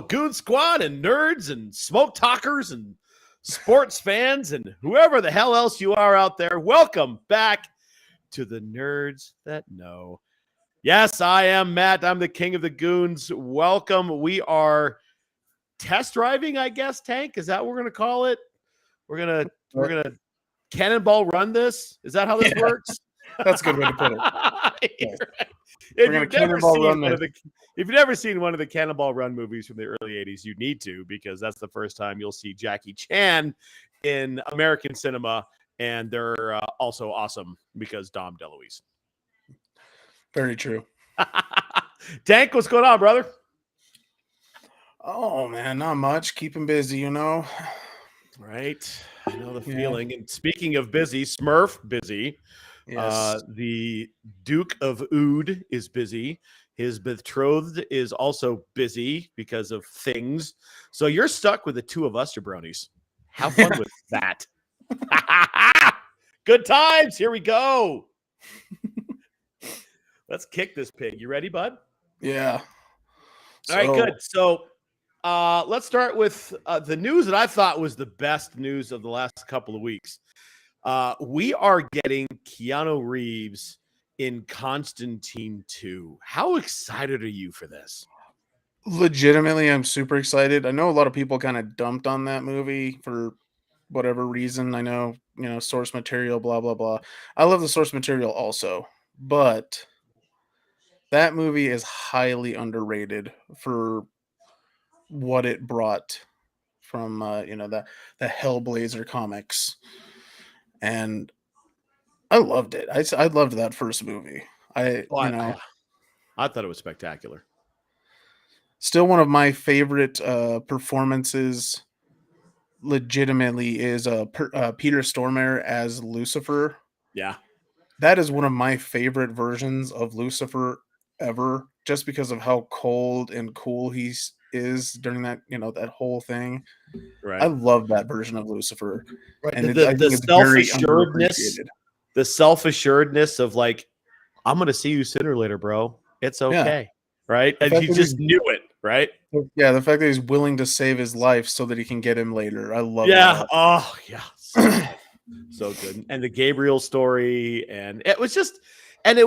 Goon Squad and nerds and smoke talkers and sports fans and whoever the hell else you are out there. Welcome back to the Nerds That Know. Yes, I am Matt. I'm the king of the goons. Welcome. We are test driving, I guess, Tank. Is that what we're going to call it? We're going to cannonball run this. Is that how this works? That's a good way to put it. If you've never seen one of the Cannonball Run movies from the early 80s, you need to, because that's the first time you'll see Jackie Chan in American cinema, and they're also awesome because Dom DeLuise. Very true. Tank, what's going on, brother? Oh, man, not much. Keeping busy, you know. Right. I know the feeling. And speaking of busy, Smurf busy. Yes. The Duke of Ood is busy. His betrothed is also busy because of things. So you're stuck with the two of us, jabronis. Have fun with that. Good times. Here we go. Let's kick this pig. You ready, bud? Yeah. All right, good. So let's start with the news that I thought was the best news of the last couple of weeks. We are getting Keanu Reeves in Constantine 2. How excited are you for this? Legitimately, I'm super excited. I know a lot of people kind of dumped on that movie for whatever reason. I know, source material, blah, blah, blah. I love the source material also, but that movie is highly underrated for what it brought from, the Hellblazer comics. And I loved it. I loved that first movie. I thought it was spectacular. Still one of my favorite performances. Legitimately, is Peter Stormare as Lucifer. Yeah, that is one of my favorite versions of Lucifer ever. Just because of how cold and cool he is during that that whole thing. Right. I love that version of Lucifer. Right. And the self-assuredness, the self-assuredness of like, I'm going to see you sooner or later, bro. It's okay. Yeah. Right. And he just knew it. Right. Yeah. The fact that he's willing to save his life so that he can get him later. I love that. Yeah. Oh, yeah. So good. And the Gabriel story. And it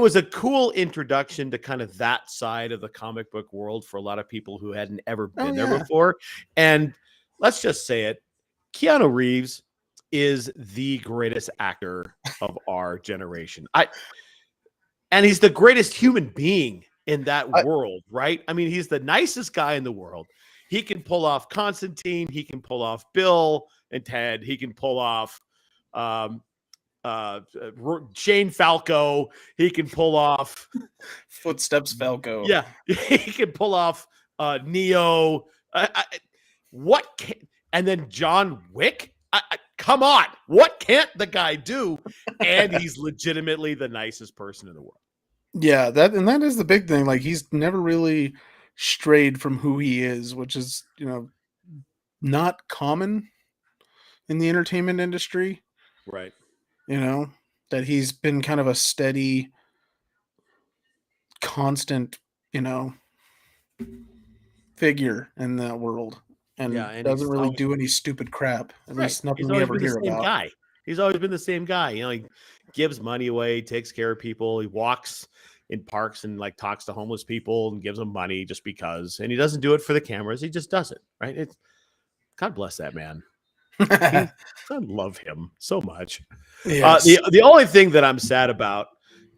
was a cool introduction to kind of that side of the comic book world for a lot of people who hadn't ever been there before. And let's just say it. Keanu Reeves is the greatest actor of our generation. And he's the greatest human being in that world, right? I mean, he's the nicest guy in the world. He can pull off Constantine. He can pull off Bill and Ted. He can pull off Shane Falco. He can pull off Footsteps Falco. Yeah, he can pull off Neo. And then John Wick. Come on, what can't the guy do? And he's legitimately the nicest person in the world. Yeah, that is the big thing. Like, he's never really strayed from who he is, which is not common in the entertainment industry. Right. That he's been kind of a steady, constant, figure in that world. And doesn't really do any stupid crap. At least nothing we ever hear about. He's always been the same guy. He gives money away, takes care of people. He walks in parks and talks to homeless people and gives them money just because. And he doesn't do it for the cameras. He just does it. Right. God bless that man. I love him so much. Yes. The only thing that I'm sad about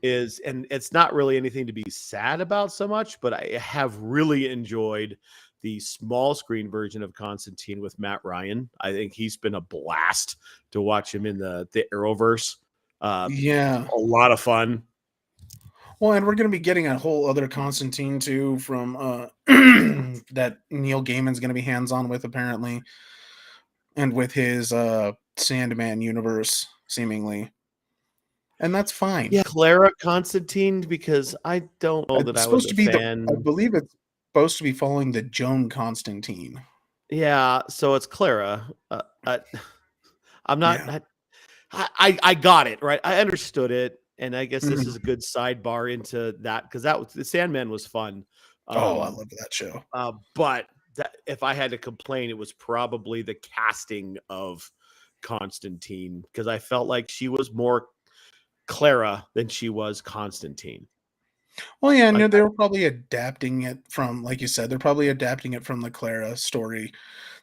is, and it's not really anything to be sad about so much, but I have really enjoyed the small screen version of Constantine with Matt Ryan. I think he's been a blast to watch him in the Arrowverse. A lot of fun. Well, and we're going to be getting a whole other Constantine too from that Neil Gaiman's going to be hands-on with, apparently, and with his Sandman universe, seemingly. And that's fine. Yeah, Clara Constantine, because I don't know that I was a fan. I believe it's supposed to be following the Joan Constantine. Yeah, so it's Clara. I'm not. Yeah. I got it right. I understood it, and I guess this is a good sidebar into that, because the Sandman was fun. I love that show. But that if I had to complain, it was probably the casting of Constantine, because I felt like she was more Clara than she was Constantine. Well, yeah, Like, no, they were probably adapting it from, like you said, they're probably adapting it from the Clara story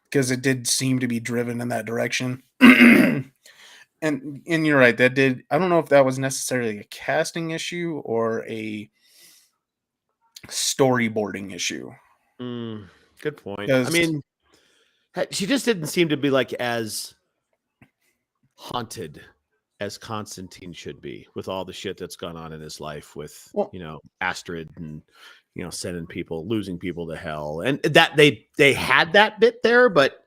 because it did seem to be driven in that direction. And you're right, that did. I don't know if that was necessarily a casting issue or a storyboarding issue. good point. I Because mean, she just didn't seem to be like as haunted as Constantine should be, with all the shit that's gone on in his life with, well, Astrid, and sending people, losing people to hell. And that they had that bit there, but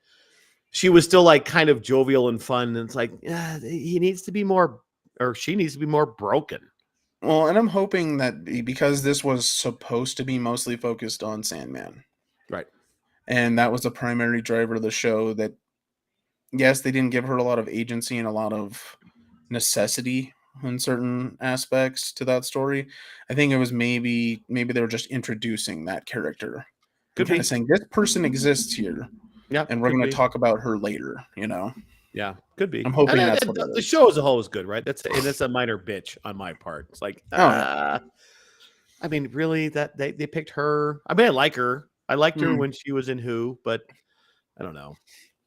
she was still like kind of jovial and fun. And it's like, yeah, he needs to be more, or she needs to be more broken. well, and I'm hoping that because this was supposed to be mostly focused on Sandman, Right. and that was the primary driver of the show, that yes, they didn't give her a lot of agency and a lot of necessity in certain aspects to that story. I think it was maybe they were just introducing that character and Could kind of be. saying this person exists here Yeah. and we're Could going to be. talk about her later, you know. Yeah. Could be. I'm And, hoping and that's what it the is. show as a whole is good, right? That's a minor bitch on my part. It's like, Oh yeah. I mean, really, that they picked her. I mean, I like her. I liked her Mm. when she was in Who, but I don't know.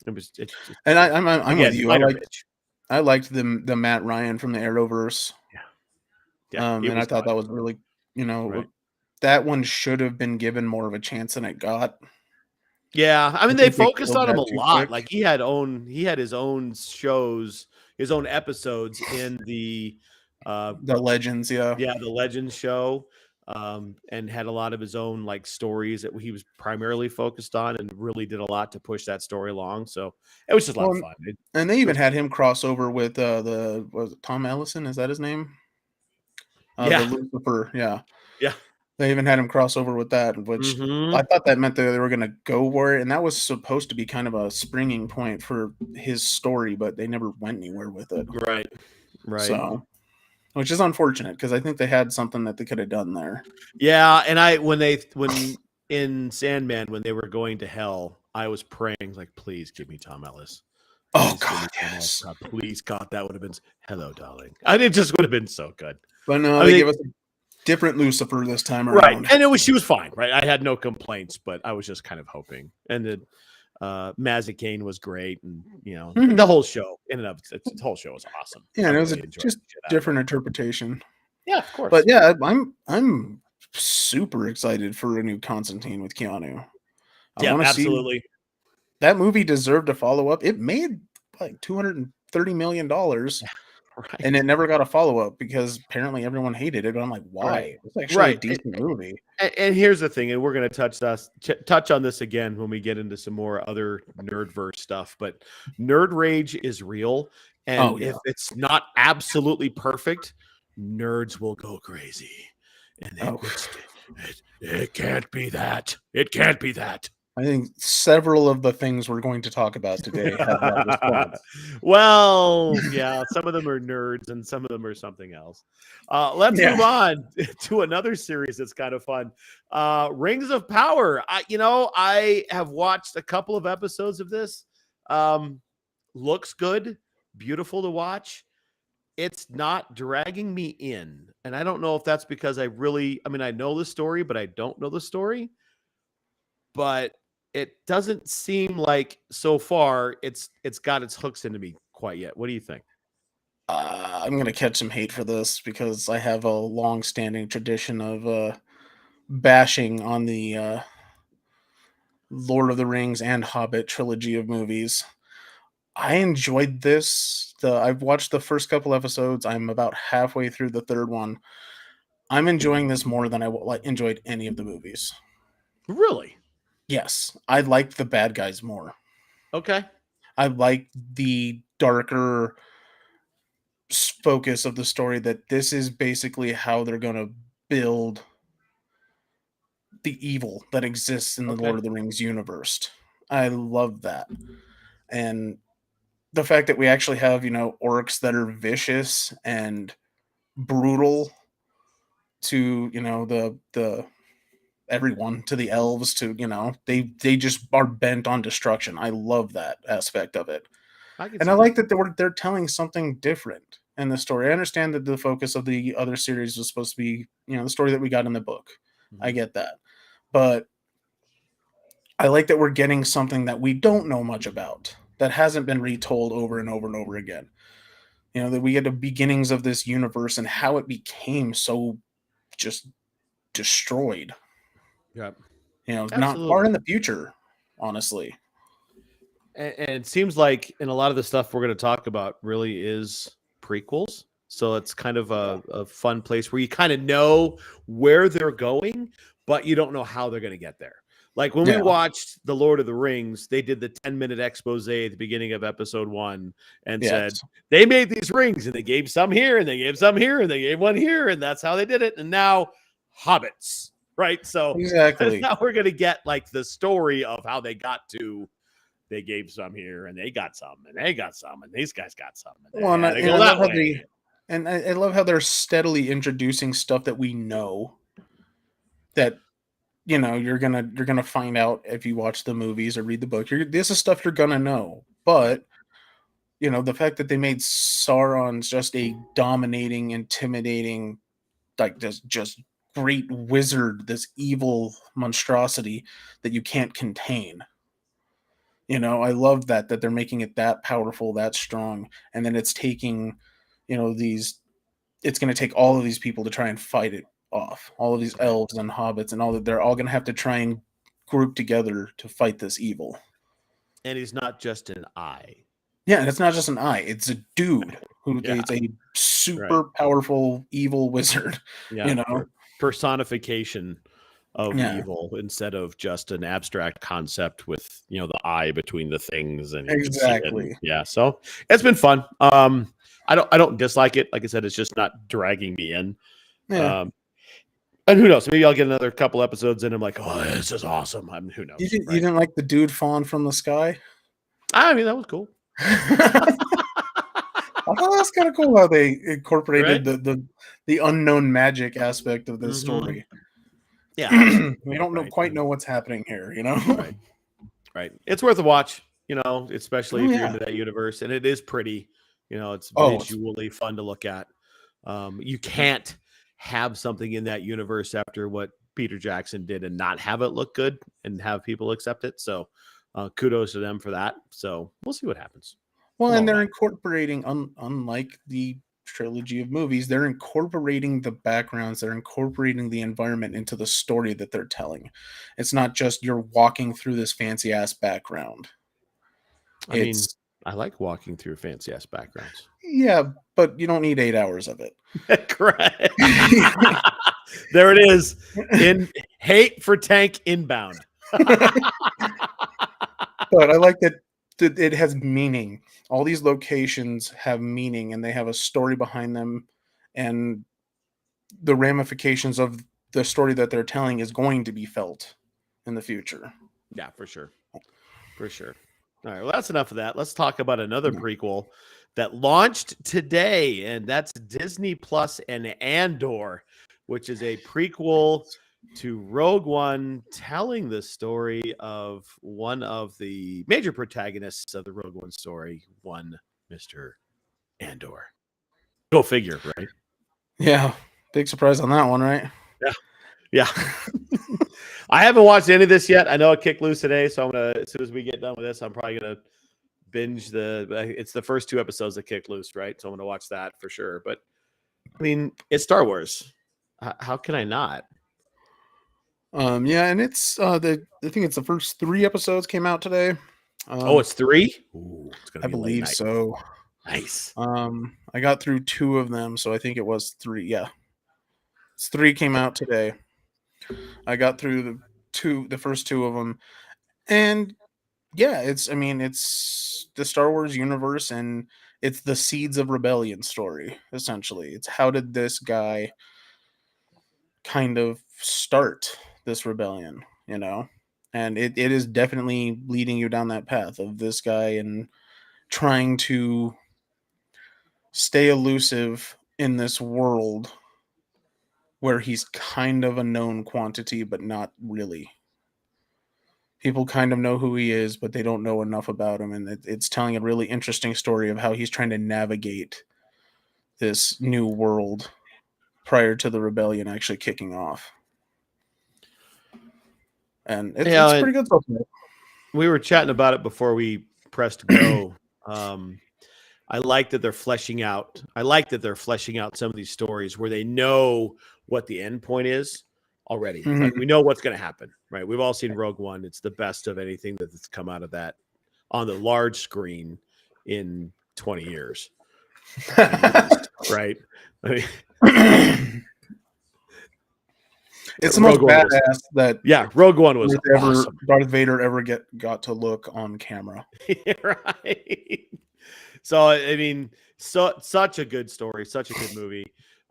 It's just And I'm with again, you. minor bitch. I liked the Matt Ryan from the Arrowverse. Yeah. Yeah. It And I was thought fun. that was really, Right. that one should have been given more of a chance than it got. Yeah. I I mean, they think they focused killed on him a that too lot. quick. Like he had his own shows, his own episodes in the The Legends, yeah. yeah, the Legends show. And had a lot of his own like stories that he was primarily focused on, and really did a lot to push that story along. So it was just a lot of Well, fun. and they It even was, had him cross over with was it Tom Ellison? Is that his name? The yeah, Lucifer, yeah. yeah. They even had him cross over with that, which Hmm. I thought that meant that they were gonna go for it, and that was supposed to be kind of a springing point for his story, but they never went anywhere with it. Right, right. So, which is unfortunate because I think they had something that they could have done there. Yeah, and when in Sandman, when they were going to hell, I was praying like, please give me Tom Ellis. Oh Please give God, me Tom Ellis. yes. God, please, God, that would have been hello, darling. And it just would have been so good. But no, I they mean, give us a different Lucifer this time right. around. And she was fine, right? I had no complaints, but I was just kind of hoping. And then Mazikane was great, and the Mhm. whole show in and of the whole show was awesome. Yeah, I and it was really a enjoyed just the shit out of different it. interpretation. Yeah, of course. But yeah, I'm super excited for a new Constantine with Keanu. I Yeah, want to see absolutely. that movie deserved a follow up. It made like $230 million, and Right. it never got a follow up because apparently everyone hated it. But I'm like, Right. why? It's actually a Right. decent movie. And here's the thing, and we're going to touch on this again when we get into some more other nerdverse stuff. But nerd rage is real, and Oh yeah, if it's not absolutely perfect, nerds will go crazy, and oh, it can't be that. It can't be that. I think several of the things we're going to talk about today have that response. Well, yeah, some of them are nerds and some of them are something else. Let's Yeah. move on to another series that's kind of fun. Rings of Power. I have watched a couple of episodes of this. Looks good, beautiful to watch. It's not dragging me in. And I don't know if that's because I know the story, but I don't know the story. But it doesn't seem like so far it's got its hooks into me quite yet. What do you think? I'm gonna catch some hate for this because I have a long-standing tradition of bashing on the Lord of the Rings and Hobbit trilogy of movies. I enjoyed this. I've watched the first couple episodes. I'm about halfway through the third one. I'm enjoying this more than I enjoyed any of the movies. Really? Yes, I liked the bad guys more. Okay. I like the darker focus of the story, that this is basically how they're going to build the evil that exists in the Okay. Lord of the Rings universe. I love that. And the fact that we actually have, orcs that are vicious and brutal to, the everyone, to the elves, to, they just are bent on destruction. I love that aspect of it. I can And I see like that. that they're telling something different in the story. I understand that the focus of the other series was supposed to be, the story that we got in the book. I Mhm. get that. But I like that we're getting something that we don't know much about, that hasn't been retold over and over and over again. That we get the beginnings of this universe and how it became so just destroyed. Yeah, Not far absolutely. in the future, honestly. And it seems like in a lot of the stuff we're going to talk about really is prequels. So it's kind of Yeah. a fun place where you kind of know where they're going, but you don't know how they're going to get there. Like when we Yeah. watched The Lord of the Rings, they did the 10-minute expose at the beginning of episode 1 and said, Yes. they made these rings and they gave some here and they gave some here and they gave one here. And that's how they did it. And now hobbits, right? So Exactly. now we're going to get like the story of how they got to they gave some here and they got some and they got some and these guys got some and Well, they and I, had to and go I love that how way. I love how they're steadily introducing stuff that we know that you're gonna find out if you watch the movies or read the book. This is stuff you're gonna know, Right. but the fact that they made Sauron just a dominating, intimidating, like just great wizard, this evil monstrosity that you can't contain. I love that they're making it that powerful, that strong, and then it's taking, these. It's going to take all of these people to try and fight it off. All of these Right. elves and hobbits and all that. They're all going to have to try and group together to fight this evil. And he's not just an eye. Yeah, and it's not just an eye; it's a dude who Yeah. it's a Right. super powerful evil wizard. Yeah. You know, Personification of yeah, evil instead of just an abstract concept with, the eye between the things and you can see it. And exactly. yeah. So it's been fun. I don't dislike it. Like I said, it's just not dragging me in. Yeah, Um, and who knows? Maybe I'll get another couple episodes in. I'm like, oh, this is awesome. Who you knows? didn't you Right. didn't like the dude falling from the sky? I mean, that was cool. I thought that's kind of cool how they Right? incorporated the unknown magic aspect of this Mhm. story. Yeah, We absolutely. don't know Right. quite know what's happening here, Right. Right. It's worth a watch, especially Oh if you're yeah. into that universe. And it is pretty, it's Oh, it's visually fun to look at. You can't have something in that universe after what Peter Jackson did and not have it look good and have people accept it. So kudos to them for that. So we'll see what happens. well, I'm and all they're about incorporating unlike the trilogy of movies, they're incorporating the backgrounds, they're incorporating the environment into the story that they're telling. It's not just you're walking through this fancy ass background. it. I mean, It's I like walking through fancy ass backgrounds. yeah, but you don't need 8 hours of it. Correct. There it is. In hate for tank inbound. But I like that it has meaning. All these locations have meaning and they have a story behind them, and the ramifications of the story that they're telling is going to be felt in the future. Yeah, for sure. For sure. All right. Well, that's enough of that. Let's talk about another Yeah. prequel that launched today, and that's Disney Plus and Andor, which is a prequel to Rogue One, telling the story of one of the major protagonists of the Rogue One story, one Mr. Andor. Go figure, right? Yeah, big surprise on that one, right? Yeah. Yeah. I haven't watched any of this yet. I know it kicked loose today, so I'm gonna as soon as we get done with this, I'm probably gonna binge it's the first 2 episodes that kicked loose, right? So I'm gonna watch that for sure. But I mean, it's Star Wars. How can I not? Yeah, and it's I think it's the first 3 episodes came out today. Oh, Um, it's 3? Ooh, it's gonna I be late believe night. so. Nice. I got through 2 of them, so I think it was 3. Yeah, it's 3 came out today. I got through the first 2 of them, and yeah, it's the Star Wars universe, and it's the Seeds of Rebellion story, essentially. It's how did this guy kind of start this rebellion, And it is definitely leading you down that path of this guy and trying to stay elusive in this world where he's kind of a known quantity, but not really. People kind of know who he is, but they don't know enough about him, and it's telling a really interesting story of how he's trying to navigate this new world prior to the rebellion actually kicking off. And Yeah, it's and pretty good so far. we were chatting about it before we pressed go. I like that they're fleshing out. I like that they're fleshing out some of these stories where they know what the end point is already. Mhm. Like we know what's going to happen, right? We've all seen Rogue One. It's the best of anything that's come out of that on the large screen in 20 years, at least, right? I mean, It's the most Rogue One was, badass that yeah, Rogue One was awesome. Darth Vader ever got to look on camera. Right. So I mean, such a good story, such a good movie.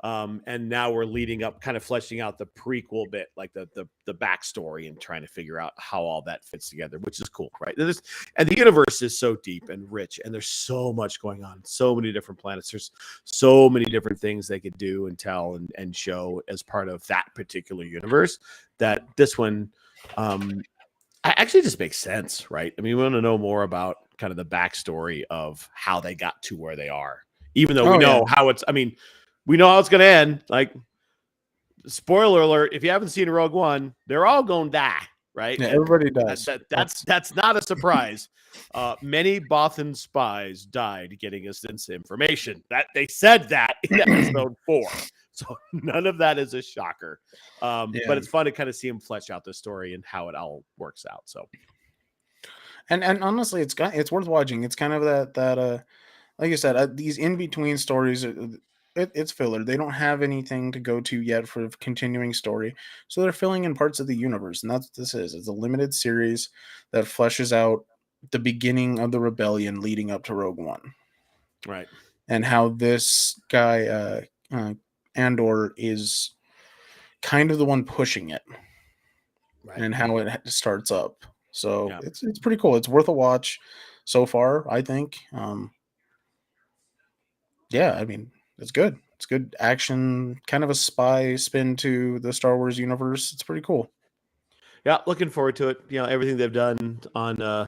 And now we're leading up, kind of fleshing out the prequel bit, like the backstory, and trying to figure out how all that fits together, which is cool, right? And the universe is so deep and rich, and there's so much going on, so many different planets. There's so many different things they could do and tell and show as part of that particular universe. That this one, actually just makes sense, right? I mean, we want to know more about kind of the backstory of how they got to where they are, even though we know how it's. I mean, we know how it's going to end. Like, spoiler alert: if you haven't seen Rogue One, they're all going to die, right? Yeah, And everybody does. that's not a surprise. Many Bothan spies died getting us this information. That they said that in episode 4. So none of that is a shocker. But it's fun to kind of see him flesh out the story and how it all works out. So, and honestly, it's worth watching. It's kind of that like you said, these in between stories. It's filler. They don't have anything to go to yet for continuing story, so they're filling in parts of the universe, and that's what this is. It's a limited series that fleshes out the beginning of the rebellion leading up to Rogue One, right? And how this guy Andor is kind of the one pushing it, right? And how it starts up. So it's pretty cool. It's worth a watch so far, I think. Yeah, I mean, it's good. It's good action, kind of a spy spin to the Star Wars universe. It's pretty cool. Yeah, looking forward to it. You know, everything they've done on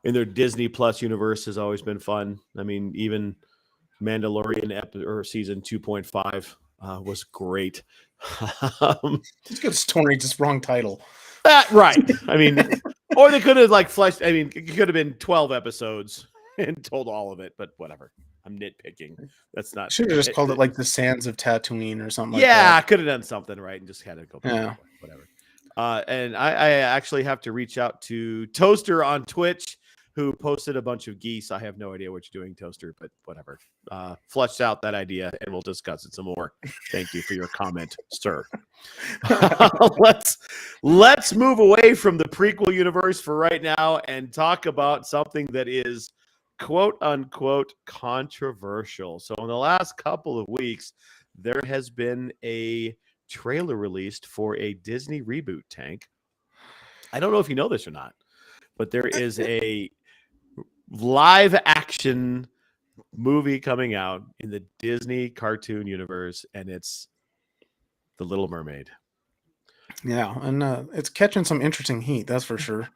in their Disney Plus universe has always been fun. I mean, even Mandalorian season 2.5 was great. It's a good story, just wrong title. Right. I mean, or they could have like fleshed. I mean, it could have been 12 episodes and told all of it, but whatever. I'm nitpicking. That's not. Should have just called it like the Sands of Tatooine or something like that. Yeah, could have done something right and just had to go. Yeah. Whatever. And I actually have to reach out to Toaster on Twitch, who posted a bunch of geese. I have no idea what you're doing, Toaster, but whatever. Fleshed out that idea, and we'll discuss it some more. Thank you for your comment, sir. Let's move away from the prequel universe for right now and talk about something that is quote unquote controversial. So in the last couple of weeks, there has been a trailer released for a Disney reboot, Tank. I don't know if you know this or not, but there is a live action movie coming out in the Disney cartoon universe, and it's The Little Mermaid. Yeah, and it's catching some interesting heat, that's for sure.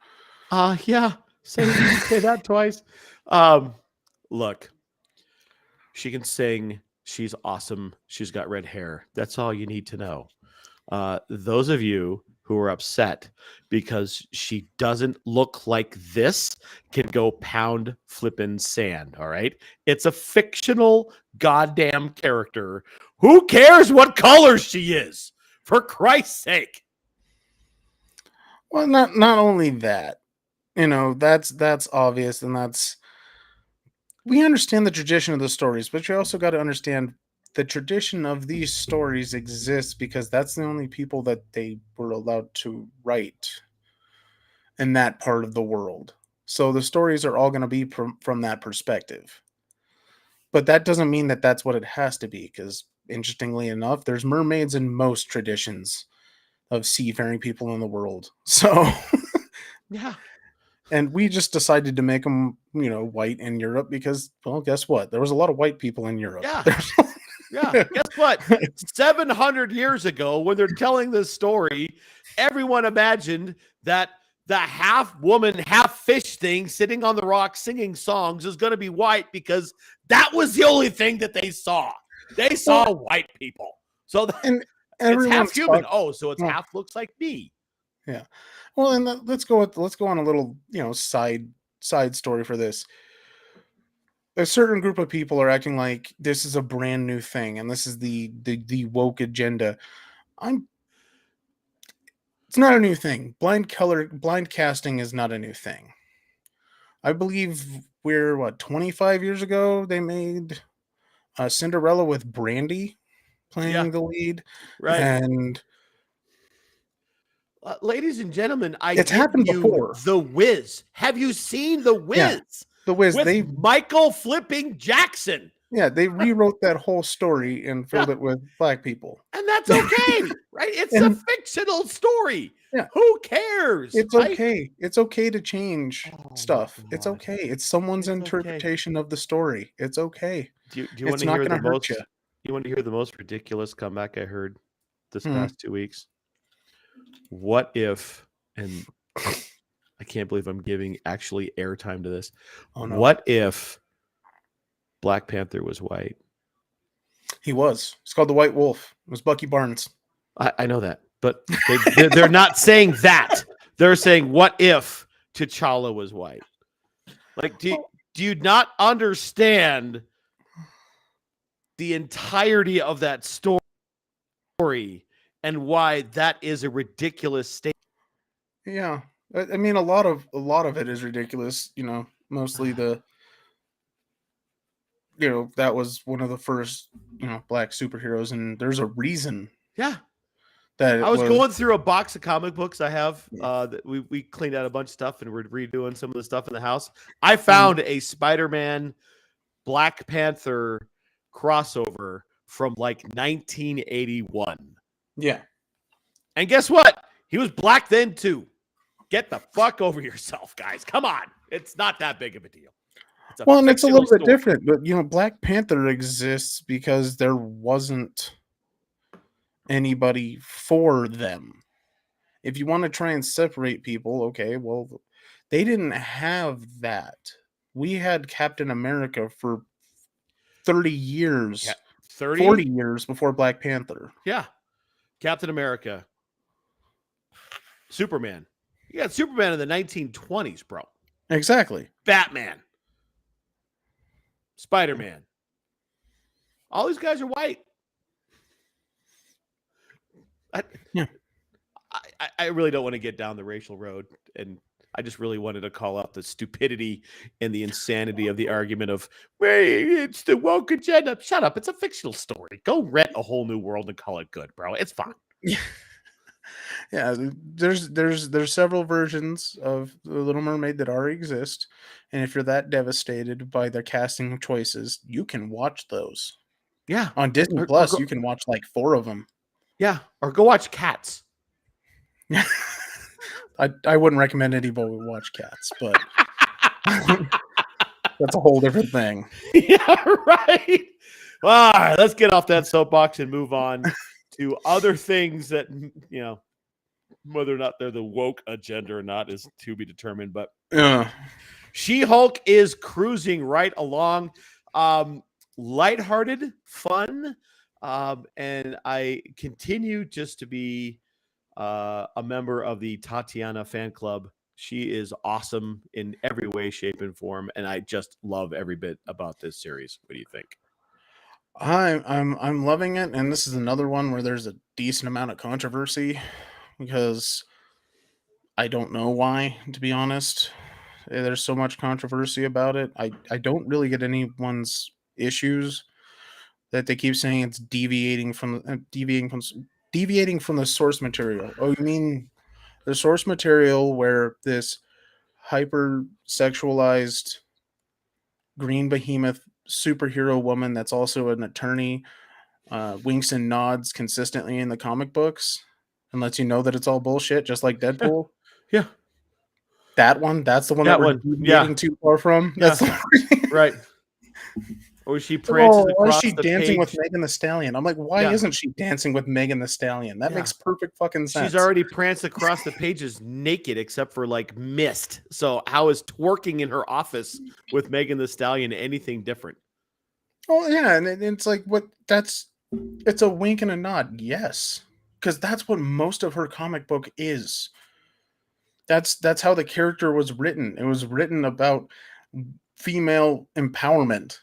Yeah. Say that twice. Look, she can sing. She's awesome. She's got red hair. That's all you need to know. Those of you who are upset because she doesn't look like this can go pound flippin' sand, all right? It's a fictional goddamn character. Who cares what color she is? For Christ's sake. Well, not only that, you know, that's obvious, and we understand the tradition of the stories, but you also got to understand the tradition of these stories exists because that's the only people that they were allowed to write in that part of the world. So the stories are all going to be from that perspective. But that doesn't mean that that's what it has to be, because interestingly enough, there's mermaids in most traditions of seafaring people in the world. So yeah. And we just decided to make them, white in Europe because, well, guess what? There was a lot of white people in Europe. Yeah. Yeah. Guess what? 700 years ago, when they're telling this story, everyone imagined that the half woman, half fish thing sitting on the rock singing songs is going to be white because that was the only thing that they saw. They saw white people. So And it's half everyone's human. talking. Oh, so it's Well, half looks like me. yeah. Well, and let's go on a little, side story for this. A certain group of people are acting like this is a brand new thing and this is the woke agenda. I'm It's not a new thing. Blind casting is not a new thing. I believe we're 25 years ago they made Cinderella with Brandy Yeah, playing the lead, right. and Ladies and gentlemen, I it's give happened you before. The Wiz. Have you seen The Yeah, Wiz the Wiz with they Michael flipping Jackson? they rewrote that whole story and Yeah, filled it with black people. and that's okay, right? It's a And fictional story. yeah, Who cares, it's right? okay. It's okay to change Oh my stuff. It's God, okay. It's someone's it's okay. interpretation of the story. It's okay. Do you want It's to not hear going the to hurt you. most? You want to hear the most ridiculous comeback I heard this Hmm. past 2 weeks? What if? And I can't believe I'm giving actually airtime to this. Oh no. What if Black Panther was white? He was. It's called the White Wolf. It was Bucky Barnes. I know that, but they're not saying that. They're saying, what if T'Challa was white? Like, do you not understand the entirety of that story and why that is a ridiculous statement? Yeah. I mean, a lot of it is ridiculous. Mostly that was one of the first black superheroes, and there's a reason Yeah. that I it was was. going through a box of comic books I have. That we cleaned out a bunch of stuff and we're redoing some of the stuff in the house. I found a Spider-Man Black Panther crossover from like 1981. Yeah. And guess what? He was black then too. Get the fuck over yourself, guys. Come on. It's not that big of a deal. Well, and it's a little bit story. different, but Black Panther exists because there wasn't anybody for them. If you want to try and separate people, okay, well, they didn't have that. We had Captain America for 30 years, 30? 40 years before Black Panther. Yeah. Captain America. Superman. You got Superman in the 1920s, bro. Exactly. Batman. Spider-Man. All these guys are white. I really don't want to get down the racial road, and I just really wanted to call out the stupidity and the insanity of the argument of, "Wait, it's the woke agenda." Shut up! It's a fictional story. Go rent a whole new world and call it good, bro. It's fine. Yeah, there's several versions of The Little Mermaid that already exist, and if you're that devastated by their casting choices, you can watch those. Yeah, on Disney Plus, you can watch like 4 of them. Yeah, or go watch Cats. I wouldn't recommend anybody watch Cats, but that's a whole different thing. Yeah, right. All right, let's get off that soapbox and move on to other things that, whether or not they're the woke agenda or not is to be determined. But She-Hulk is cruising right along. Lighthearted, fun, and I continue just to be a member of the Tatiana fan club. She is awesome in every way, shape, and form, and I just love every bit about this series. What do you think? I'm loving it, and this is another one where there's a decent amount of controversy because I don't know why, to be honest. There's so much controversy about it. I don't really get anyone's issues that they keep saying it's deviating from the source material. Oh, you mean the source material where this hyper sexualized green behemoth superhero woman that's also an attorney winks and nods consistently in the comic books and lets you know that it's all bullshit, just like Deadpool. Yeah. That's the one that we're deviating too far from. That's right. Or she prances Why is across she the dancing with page. Megan the Stallion? I'm like, why Yeah. isn't she dancing with Megan the Stallion? That Yeah. makes perfect fucking sense. She's already pranced across the pages naked except for like mist. So how is twerking in her office with Megan the Stallion anything different? Oh yeah, and it's like it's a wink and a nod. Yes. Because that's what most of her comic book is. That's how the character was written. It was written about female empowerment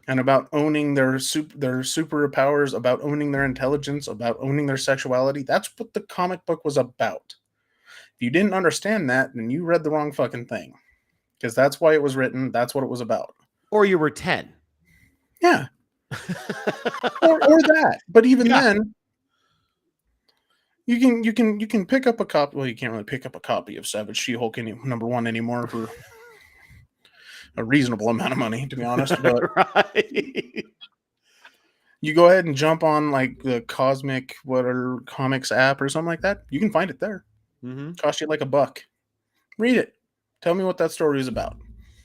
and about owning their superpowers, about owning their intelligence, about owning their sexuality. That's what the comic book was about. If you didn't understand that, then you read the wrong fucking thing. Because that's why it was written. That's what it was about. Or you were 10. Yeah. or that. But even Yeah. then, you can pick up a copy. Well, you can't really pick up a copy of Savage She-Hulk #1 anymore for a reasonable amount of money, to be honest. But Right. you go ahead and jump on like the Cosmic whatever comics app or something like that. You can find it there. Mm-hmm. Cost you like $1. Read it. Tell me what that story is about.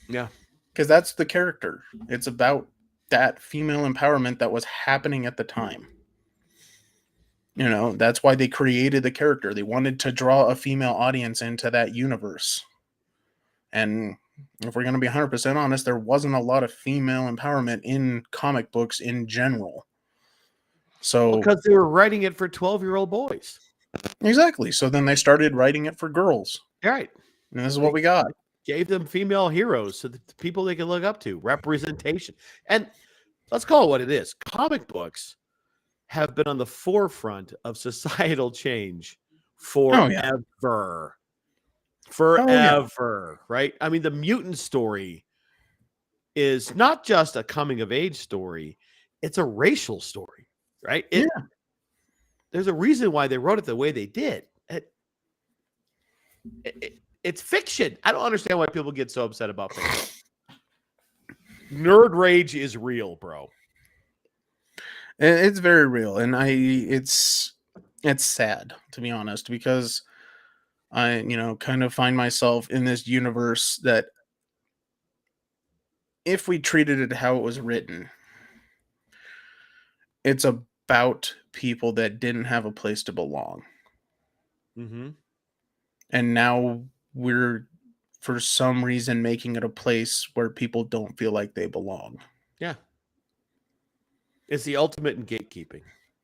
Yeah. Because that's the character. It's about that female empowerment that was happening at the time. You know, that's why they created the character. They wanted to draw a female audience into that universe. And if we're going to be 100% honest, there wasn't a lot of female empowerment in comic books in general. So Because they were writing it for 12-year-old boys. exactly. So then they started writing it for girls. Right. And this is what we got. Gave them female heroes so that the people they could look up to, representation. And let's call it what it is. Comic books have been on the forefront of societal change forever. Forever, right? I mean, the mutant story is not just a coming of age story, it's a racial story, right? There's a reason why they wrote it the way they did. It's fiction. I don't understand why people get so upset about fiction. Nerd rage is real, bro. It's very real, and it's sad, to be honest, because I, kind of find myself in this universe that if we treated it how it was written, it's about people that didn't have a place to belong. Mm-hmm. And now we're, for some reason, making it a place where people don't feel like they belong. Yeah. It's the ultimate in gatekeeping.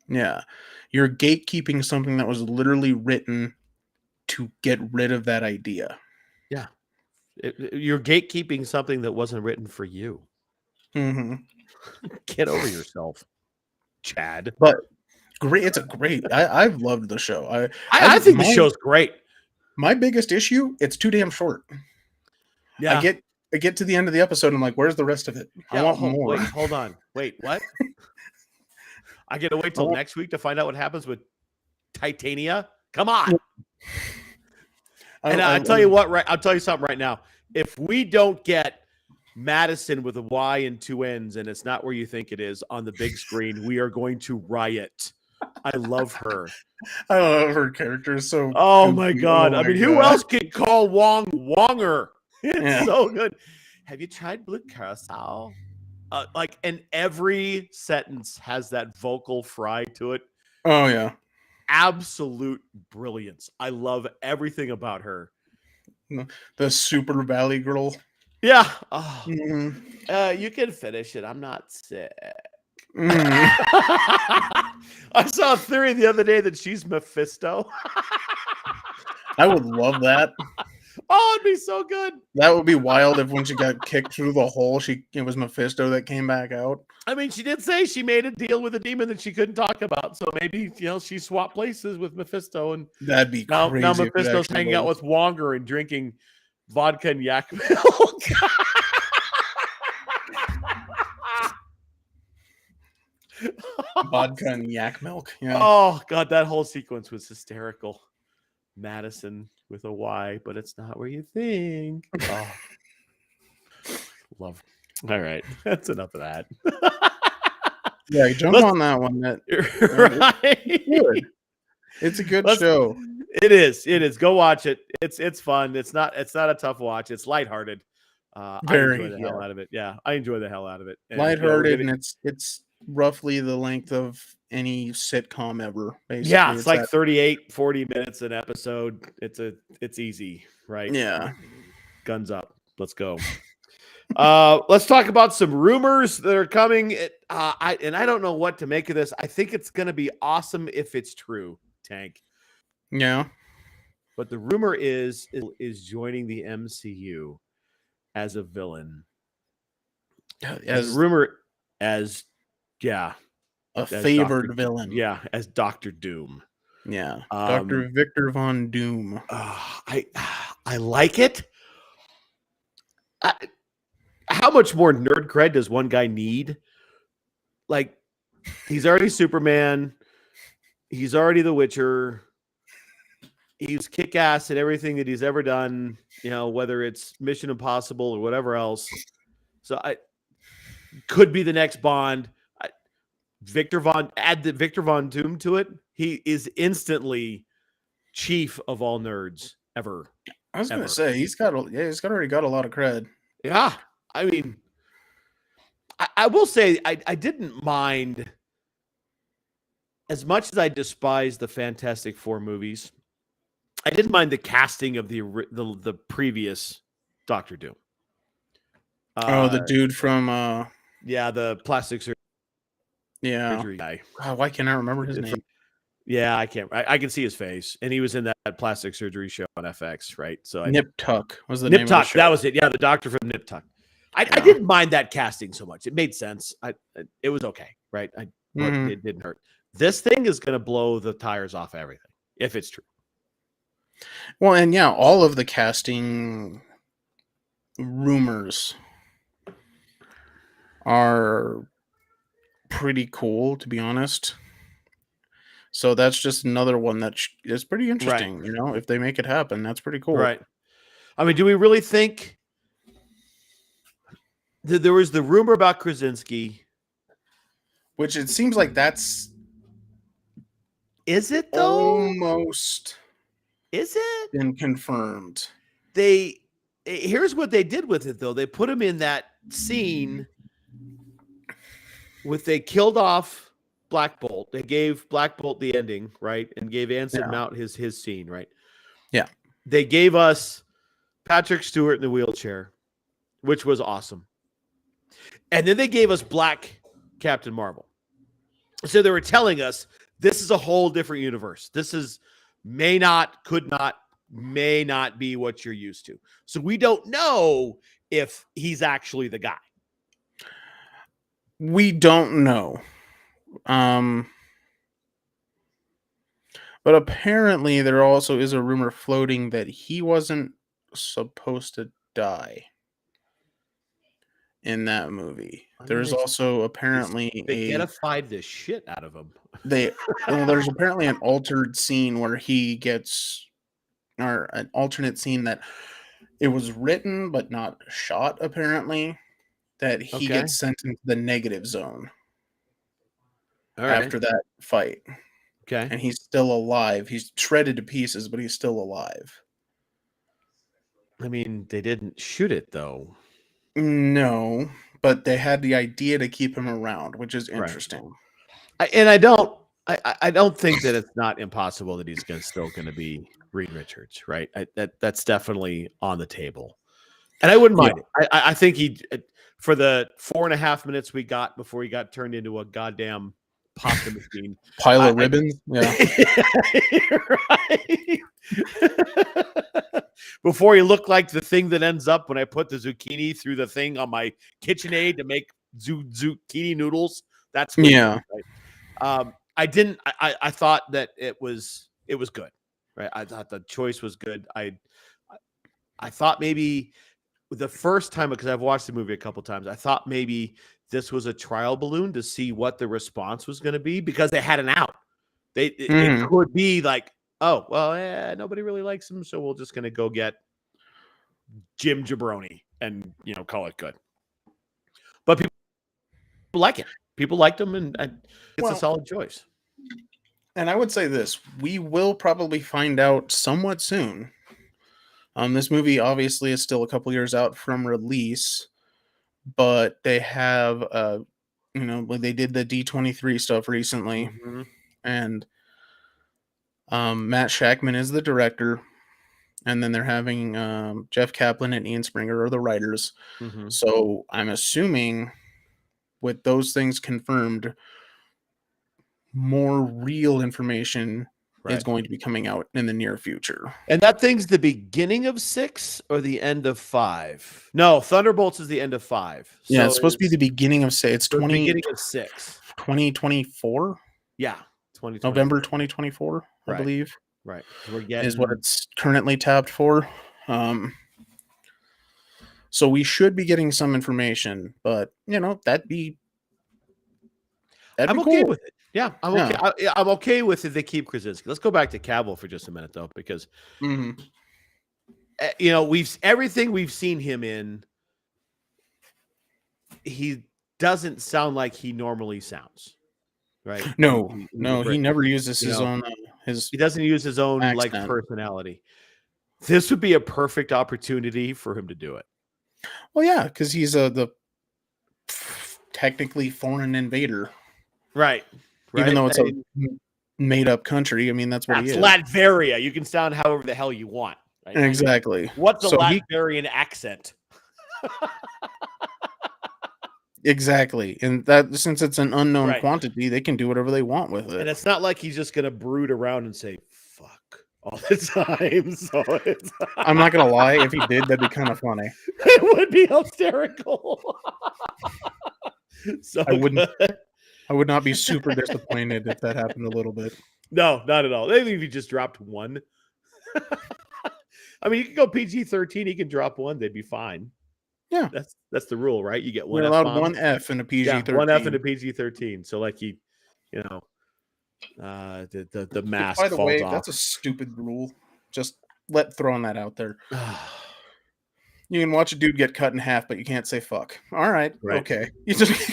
Yeah. You're gatekeeping something that was literally written to get rid of that idea. Yeah. You're gatekeeping something that wasn't written for you. Mm-hmm. Get over yourself, Chad. But great. It's a great. I've loved the show. I think the show's great. My biggest issue, it's too damn short. Yeah. I get to the end of the episode and I'm like, where's the rest of it? Yeah, I want more. Wait, hold on. Wait, what? I get to wait till next week to find out what happens with Titania? Come on. And I'll tell you what, right? I'll tell you something right now. If we don't get Madison with a Y and 2 N's and it's not where you think it is on the big screen, we are going to riot. I love her. I love her character. So my God. I mean, who else can call Wong Wonger? It's so good. Have you tried blue carousel? And every sentence has that vocal fry to it. Oh yeah. Absolute brilliance. I love everything about her. The Super Valley girl. Yeah. Oh. Mm-hmm. You can finish it. I'm not sick. Mm. I saw a theory the other day that she's Mephisto. I would love that. Oh, it'd be so good. That would be wild if when she got kicked through the hole, it was Mephisto that came back out. I mean, she did say she made a deal with a demon that she couldn't talk about. So maybe, she swapped places with Mephisto. And that'd be crazy. Now Mephisto's hanging out with Wonger and drinking vodka and yak milk. Vodka and yak milk. Yeah. Oh, God, that whole sequence was hysterical. Madison with a Y, but it's not where you think. Oh. Love. All right. That's enough of that. Yeah, jump on that one. Right. It's a good show. It is. Go watch it. It's fun. It's not a tough watch. It's lighthearted, I enjoy Very, the yeah. hell out of it. Yeah, I enjoy the hell out of it. And Lighthearted, and it's roughly the length of any sitcom ever, yeah, basically. it's It's like that 38, 40 minutes an episode. It's easy, right? yeah. Guns up. Let's go. Let's talk about some rumors that are coming. I don't know what to make of this. I think it's going to be awesome if it's true, Tank. Yeah. But the rumor is joining the MCU as a villain. And the As rumor as yeah, a as Doctor favored villain. as Doctor Doom. Yeah. Dr. Victor Von Doom. I like it. How much more nerd cred does one guy need? Like, he's already Superman. He's already The Witcher. He's kick ass at everything that he's ever done, whether it's Mission Impossible or whatever else. So I could be the next Bond. Add the Victor Von Doom to it. He is instantly chief of all nerds ever. I was gonna say he's already got a lot of cred. Yeah. I mean, I will say I didn't mind, as much as I despise the Fantastic Four movies, I didn't mind the casting of the previous Doctor Doom. The dude from the plastic surgery guy. God, why can't I remember his name? Yeah, I can't. I can see his face, and he was in that plastic surgery show on FX, right? So Nip Tuck was the Nip name Tuck. of the show. That was it. Yeah, the doctor from Nip Tuck. I didn't mind that casting so much. It made sense. It was okay, right? It didn't hurt. This thing is going to blow the tires off everything if it's true. Well, and yeah, all of the casting rumors are pretty cool, to be honest. So that's just another one that is pretty interesting. Right. If they make it happen, that's pretty cool. Right. I mean, do we really think that there was the rumor about Krasinski? Which it seems like that's... Is it though? Almost. Is it? Been confirmed. Here's what they did with it though. They put him in that scene they killed off Black Bolt. They gave Black Bolt the ending, right? And gave Anson Mount his scene, right? Yeah. They gave us Patrick Stewart in the wheelchair, which was awesome. And then they gave us Black Captain Marvel. So they were telling us this is a whole different universe. This is may not be what you're used to. So we don't know if he's actually the guy. We don't know. But apparently there also is a rumor floating that he wasn't supposed to die in that movie. There's also apparently they getified the shit out of him. There's apparently an altered scene where he gets, or an alternate scene that it was written but not shot, apparently, that he gets sent into the negative zone after that fight. Okay. And he's still alive. He's shredded to pieces, but he's still alive. I mean, they didn't shoot it though. No, but they had the idea to keep him around, which is interesting. I don't think that it's not impossible that he's still going to be Reed Richards, right? That's definitely on the table, and I wouldn't mind it. I think for the 4.5 minutes we got before he got turned into a goddamn pasta machine pile of ribbons. Right. Before he looked like the thing that ends up when I put the zucchini through the thing on my KitchenAid to make zucchini noodles. That's what right? I thought that it was good, right? I thought the choice was good. I thought maybe the first time, because I've watched the movie a couple times, I thought maybe this was a trial balloon to see what the response was going to be, because they had an out. It could be like, oh, well, nobody really likes him, so we're just going to go get Jim Jabroni and, call it good. But people like it. People liked him, and it's a solid choice. And I would say this, we will probably find out somewhat soon This movie obviously is still a couple years out from release, but they have when they did the D23 stuff recently, Mhm. and Matt Shackman is the director, and then they're having Jeff Kaplan and Ian Springer are the writers. Mhm. So I'm assuming with those things confirmed, more real information is Right. going to be coming out in the near future. And that thing's the beginning of 6 or the end of 5? No, Thunderbolts is the end of 5. Yeah, So it's supposed to be the beginning of it's the 20, beginning of 6. 2024, Yeah, November 2024. 2024, I Right, believe, right. 'Cause we're is what getting it's currently tapped for. So we should be getting some information, but that'd I'm be okay cool. with it. Yeah, I'm okay. Yeah. I'm okay with if they keep Krasinski. Let's go back to Cavill for just a minute, though, because Hmm. everything we've seen him in, he doesn't sound like he normally sounds, right? No, When no, you've he written, never uses you his know, own his he doesn't use his own like accent. personality. This would be a perfect opportunity for him to do it. Well, yeah, because he's the technically foreign invader, Right. even Right. though it's a made up country. I mean, that's what he That's is. Latveria. You can sound however the hell you want. Right? I mean, Exactly. what's a So Latvian accent? exactly, and that since it's an unknown Right. quantity, they can do whatever they want with And it. it's not like he's just going to brood around and say, fuck all the time. So I'm not gonna lie, if he did, that'd be kind of funny. it would be hysterical. So I wouldn't. good. I would not be super disappointed if that happened a little bit. No, not at all. Maybe if you just dropped one. I mean, you can go PG-13. He can drop one. They'd be fine. Yeah, That's the rule, right? You get one you're allowed F-bomb. one F in a Yeah, one F and a PG-13. PG-13. So like the mask By the falls way, off. that's a stupid rule. Just throwing that out there. You can watch a dude get cut in half, but you can't say fuck. All right, Right. okay. You just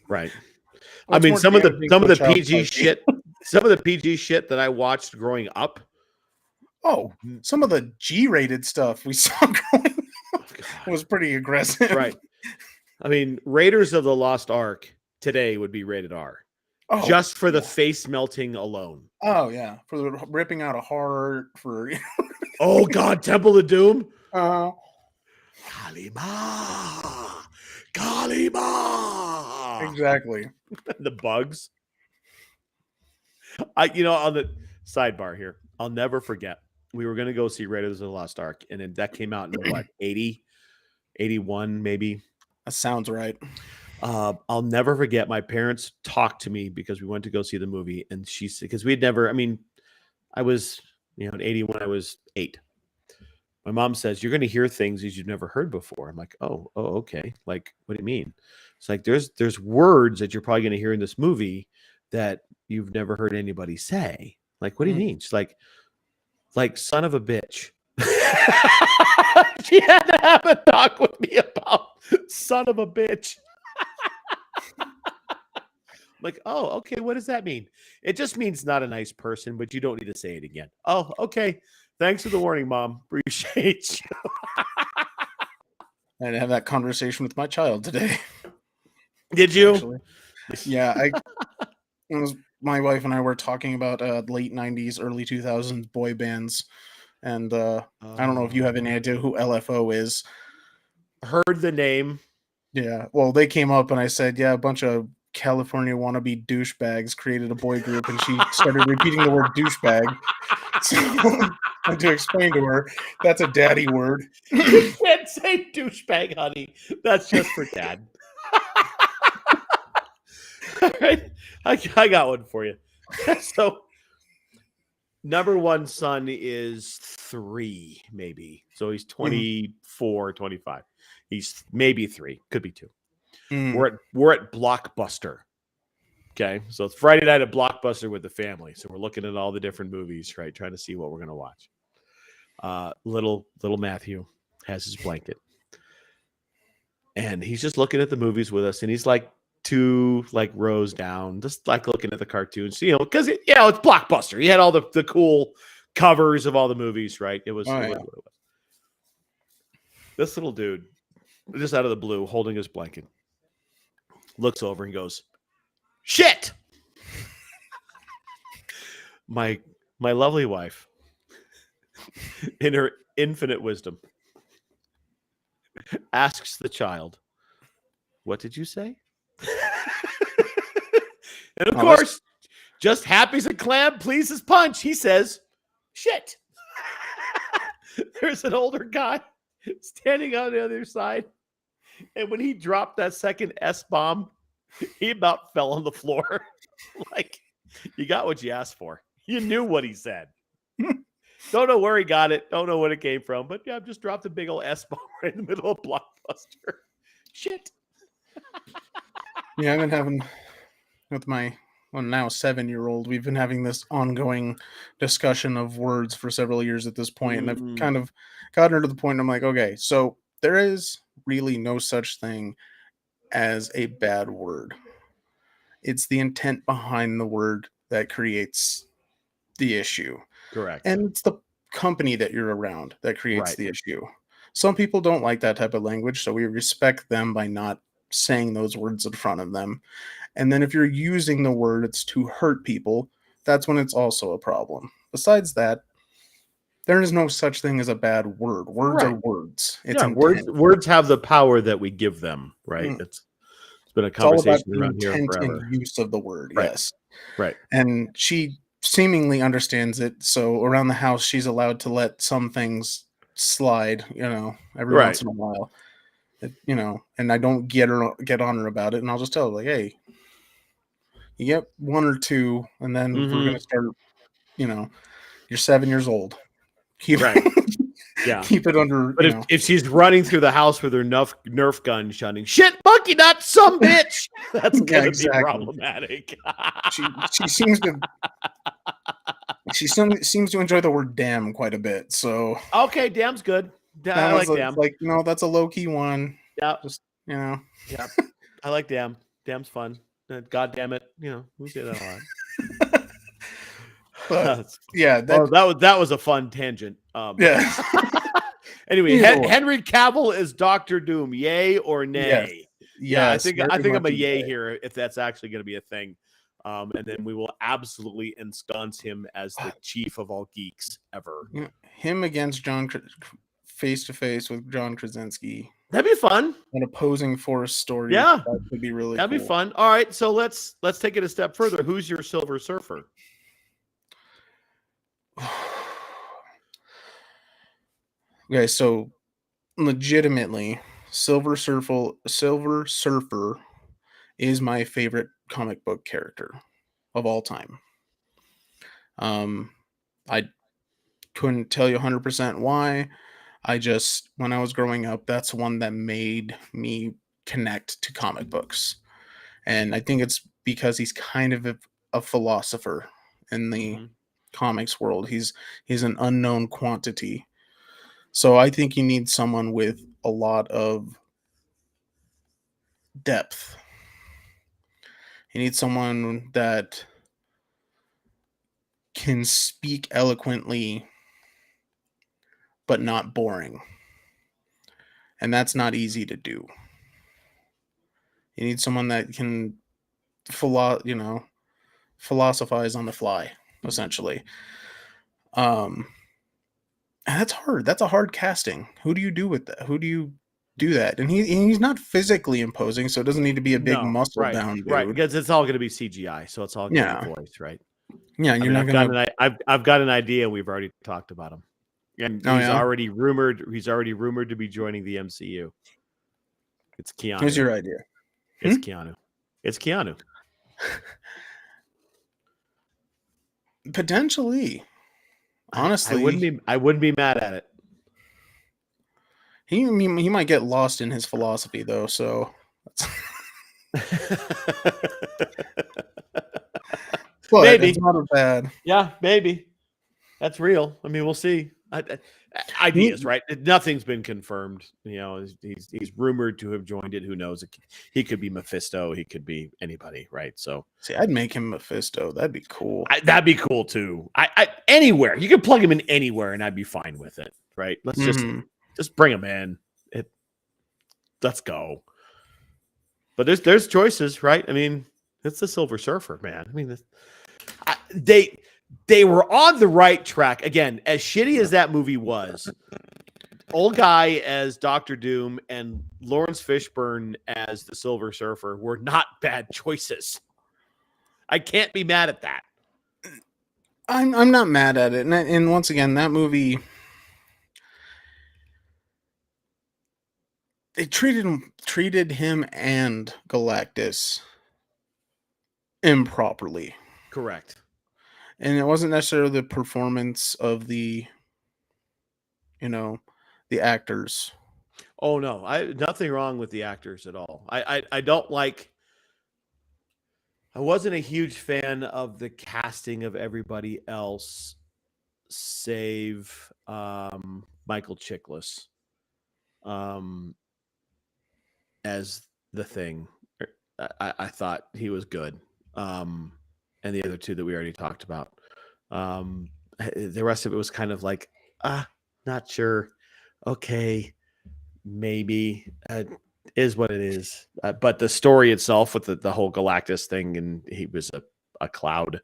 Right. I What's mean, more some of damaging the to a child PG psyche? shit, some of the PG shit that I watched growing up. Oh, some of the G-rated stuff we saw growing up God. was pretty aggressive. Right. I mean, Raiders of the Lost Ark today would be rated R. Oh, Just for the yeah. face melting alone. Oh yeah, for the ripping out a heart for. Oh God, Temple of Doom. Uh, Kalima. Kalima. exactly. The bugs. On the sidebar here, I'll never forget. We were going to go see Raiders of the Lost Ark, and then that came out in what, 80, 81 maybe. That sounds right. I'll never forget. My parents talked to me because we went to go see the movie, and she said, because we had never. I mean, I was in 81, I was 8. My mom says, you're going to hear things as you've never heard before. I'm like, oh, okay. Like, what do you mean? It's like there's words that you're probably going to hear in this movie that you've never heard anybody say. Like, what do you mean? She's like son of a bitch. She had to have a talk with me about son of a bitch. Like, oh, okay. What does that mean? It just means not a nice person, but you don't need to say it again. Oh, okay. Thanks for the warning, Mom. Appreciate you. I had to have that conversation with my child today. Did you? Actually. Yeah, my wife and I were talking about late 90s, early 2000s boy bands. And I don't know if you have any idea who LFO is. Heard the name. Yeah, well, they came up and I said, yeah, a bunch of California wannabe douchebags created a boy group, and she started repeating the word douchebag. So I had to explain to her, that's a daddy word. You can't say douchebag, honey. That's just for dad. All right. I got one for you. So number one son is 3, maybe. So he's 24, 25. He's maybe 3, could be 2. We're at Blockbuster. Okay. So it's Friday night at Blockbuster with the family. So we're looking at all the different movies, right? Trying to see what we're going to watch. Little Matthew has his blanket. And he's just looking at the movies with us. And he's like 2 rows down, just like looking at the cartoons, because it's Blockbuster. He had all the cool covers of all the movies, right? It was what it was. This little dude, just out of the blue, holding his blanket, looks over and goes, "Shit!" My lovely wife, in her infinite wisdom, asks the child, "What did you say?" And of course, just happy as a clam, pleased as punch, he says, "Shit." There's an older guy standing on the other side. And when he dropped that second S-bomb, he about fell on the floor. Like, you got what you asked for. You knew what he said. Don't know where he got it. Don't know what it came from. But yeah, just dropped a big old S-bomb right in the middle of Blockbuster. Shit. Yeah, I've been having with my now 7-year-old. We've been having this ongoing discussion of words for several years at this point, and I've kind of gotten her to the point. I'm like, okay, so there is really no such thing as a bad word. It's the intent behind the word that creates the issue. Correct. And it's the company that you're around that creates Right. the issue. Some people don't like that type of language, so we respect them by not saying those words in front of them. And then if you're using the words to hurt people, that's when it's also a problem. Besides that, there is no such thing as a bad word. Words are words. It's words have the power that we give them, right? It's been a conversation around here forever. And use of the word, right. Yes. Right. And she seemingly understands it. So around the house, she's allowed to let some things slide, every once in a while. And I don't get on her about it, and I'll just tell her, like, hey, you get one or two, and then we're gonna start. You're 7 years old. Keep it under. But if she's running through the house with her Nerf gun, shouting "shit, monkey nut, some bitch," that's gonna be problematic. She seems to. She seems to enjoy the word "damn" quite a bit. So okay, damn's good. I like damn. Like that's a low key one. Yeah, just Yeah, I like damn. Damn's fun. God damn it, we say that a lot. But, yeah, that was a fun tangent. Yeah. Anyway, Henry Cavill is Doctor Doom. Yay or nay? Yes. Yeah, I think I'm a yay here if that's actually going to be a thing. And then we will absolutely ensconce him as the chief of all geeks ever. Him against John, face to face with John Krasinski. That'd be fun. An opposing force story. Yeah, that would be really. That'd be fun. All right, so let's take it a step further. Who's your Silver Surfer? Okay, so legitimately, Silver Surfer is my favorite comic book character of all time. I couldn't tell you 100% why. When I was growing up, that's one that made me connect to comic books. And I think it's because he's kind of a philosopher in the comics world. He's an unknown quantity. So I think you need someone with a lot of depth. You need someone that can speak eloquently but not boring. And that's not easy to do. You need someone that can philosophize on the fly, essentially. And that's hard. That's a hard casting. Who do you do with that? Who do you do that? And he's not phically imposing, so it doesn't need to be a big muscle down dude. Right, because it's all going to be CGI, so it's all going to be voice, right? Yeah, and you're not going to. I've got an idea. We've already talked about him, and he's already rumored. He's already rumored to be joining the MCU. It's Keanu. Here's your idea. It's Keanu. It's Keanu. Potentially. Honestly, I wouldn't be mad at it. He might get lost in his philosophy though, so but maybe it's not bad. Yeah, maybe that's real. I mean, we'll see. Ideas, right? Nothing's been confirmed. He's rumored to have joined it. Who knows? He could be Mephisto. He could be anybody, right? So, see, I'd make him Mephisto. That'd be cool. That'd be cool too. Anywhere you could plug him in anywhere, and I'd be fine with it, right? Let's just bring him in Let's go. But there's choices, right? I mean, it's the Silver Surfer, man. I mean, they were on the right track. Again, as shitty as that movie was, old guy as Doctor Doom and Lawrence Fishburne as the Silver Surfer were not bad choices. I can't be mad at that. I'm not mad at it, and once again, that movie, they treated him and Galactus improperly. Correct. And it wasn't necessarily the performance of the actors. Oh no, nothing wrong with the actors at all. I don't like. I wasn't a huge fan of the casting of everybody else, save Michael Chiklis, as the Thing. I thought he was good, and the other two that we already talked about. The rest of it was kind of like, not sure. Okay, maybe. Is what it is. But the story itself with the whole Galactus thing, and he was a cloud.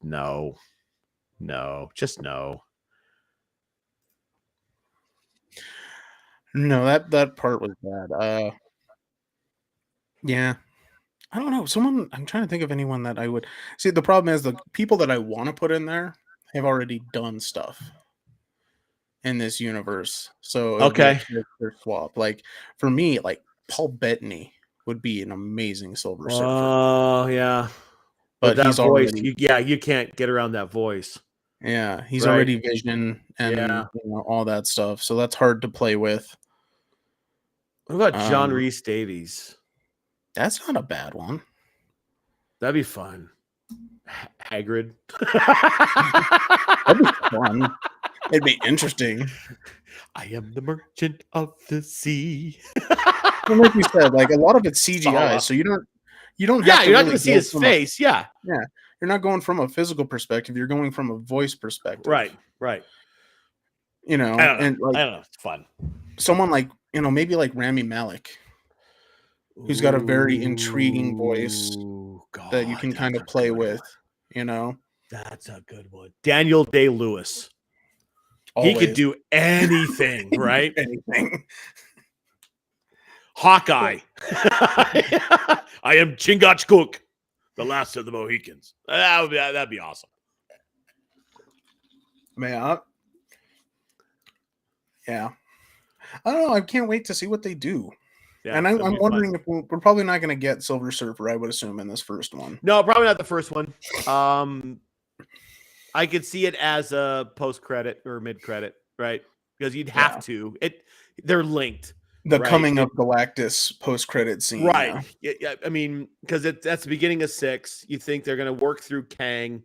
No, just no. No, that part was bad. Yeah. I don't know. I'm trying to think of anyone that I would see. The problem is the people that I want to put in there have already done stuff in this universe. So it would be a Okay. character swap. Like for me, like Paul Bettany would be an amazing Silver Surfer. Oh yeah. But that he's voice, already you can't get around that voice. he's Right. already Vision and Yeah. all that stuff. So that's hard to play with. What about John Rhys Davies? That's not a bad one. That'd be fun. Hagrid. That'd be fun. It'd be interesting. I am the merchant of the sea. And like you said, like a lot of it's CGI, so you don't have to you're not really going to see his face. Yeah. You're not going from a physical perspective, you're going from a voice perspective. Right. And I don't know. It's fun. Someone like, maybe like Rami Malek, who's got a very intriguing voice that you can kind of play with, That's a good one. Daniel Day-Lewis. He could do anything, right? Anything. Hawkeye. I am Chingachgook, the last of the Mohicans. That'd be awesome. Man, yeah. I don't know. I can't wait to see what they do. Yeah, and I'm wondering if we're probably not going to get Silver Surfer, I would assume, in this first one. No, probably not the first one. I could see it as a post-credit or mid-credit, right? Because you'd have to. They're linked. The coming of Galactus post-credit scene. Right. Yeah. I mean, because that's the beginning of 6. You think they're going to work through Kang,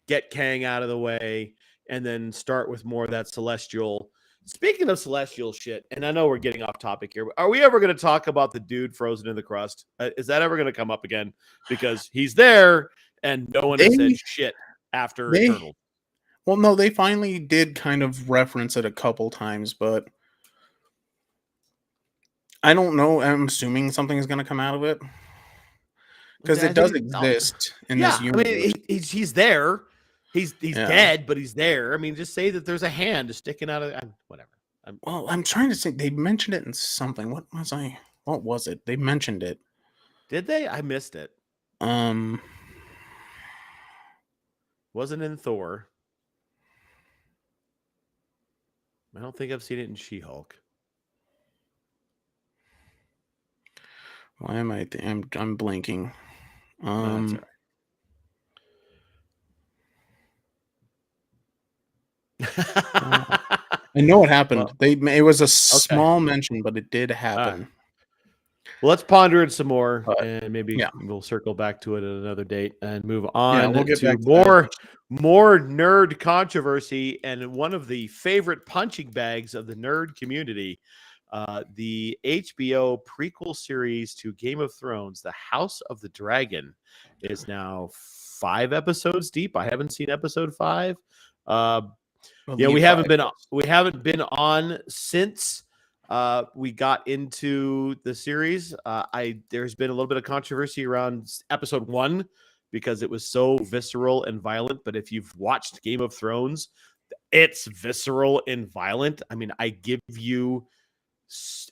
get Kang out of the way, and then start with more of that Celestial. Speaking of Celestial shit, and I know we're getting off topic here, but are we ever going to talk about the dude frozen in the crust? Is that ever going to come up again? Because he's there, and no one has said shit after Eternal. Well, no, they finally did kind of reference it a couple times, but I don't know. I'm assuming something is going to come out of it because it does exist in this universe. I mean, he's there. He's dead, but he's there. I mean, just say that there's a hand sticking out of whatever. I'm trying to say they mentioned it in something. What was it? They mentioned it. Did they? I missed it. Wasn't in Thor. I don't think I've seen it in She-Hulk. Why am I? I'm blinking. That's all right. I know it happened. It was a small mention, but it did happen. Well, let's ponder it some more, and maybe we'll circle back to it at another date and move on we'll get to back to more nerd controversy. And one of the favorite punching bags of the nerd community, the HBO prequel series to Game of Thrones, The House of the Dragon, is now 5 episodes deep. I haven't seen episode 5. We haven't been on since we got into the series. There's been a little bit of controversy around episode 1 because it was so visceral and violent. But if you've watched Game of Thrones, it's visceral and violent. I mean, I give you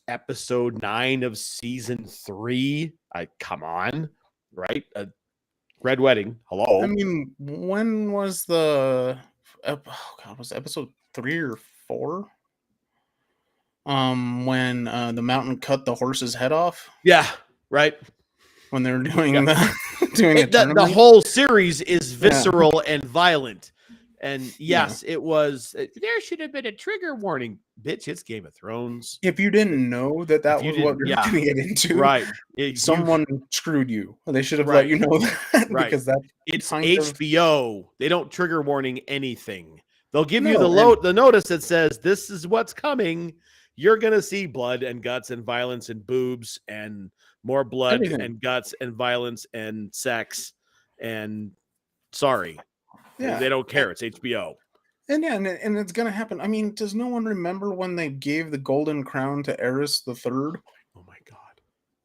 episode 9 of season 3. Come on, right? Red Wedding. Hello. I mean, when was the oh God, was it episode 3 or 4? When the mountain cut the horse's head off Yeah, right. when they were doing Yeah. doing a The tournament. whole series is Yeah. visceral and violent. And Yeah. yes, it was. There should have been a trigger warning. Bitch, it's Game of Thrones. If you didn't know that If you was what didn't- you're yeah. going to get into, Right. someone screwed you. They should have Right. let you know that Right. because that It's kind of HBO. They don't trigger warning anything. They'll give you No, the notice that says this is what's coming. You're gonna see blood and guts and violence and boobs and more blood Everything. and guts and violence and sex. And sorry, yeah. they don't care. It's HBO. And yeah, and it's gonna happen. I mean, does no one remember when they gave the golden crown to Eris the Third? Oh my god.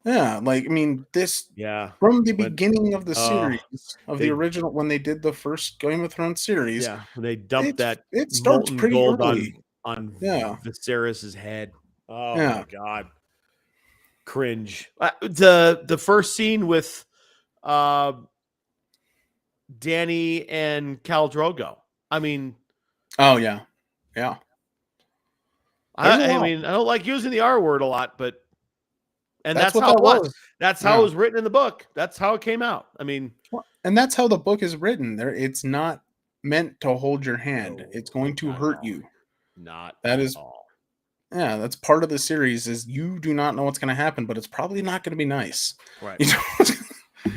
Yeah, like I mean, this Yeah. from the When- beginning of the series of they- the original when they did the first Game of Thrones series. Yeah. When they dumped that it starts molten pretty gold early. on Yeah. Viserys's head. Oh Yeah. my god. Cringe. The first scene with Danny and Khal Drogo. I mean, Oh yeah, yeah. There's a I lot. mean, I don't like using the R word a lot, but that's what how that it was. was. That's how Yeah. it was written in the book. That's how it came out. I mean, And that's how the book is written. There, it's not meant to hold your hand. No, It's going to not at hurt all. you. not That at is- all. Yeah, that's part of the series. Is you do not know what's going to happen, but it's probably not going to be nice. Right. You know,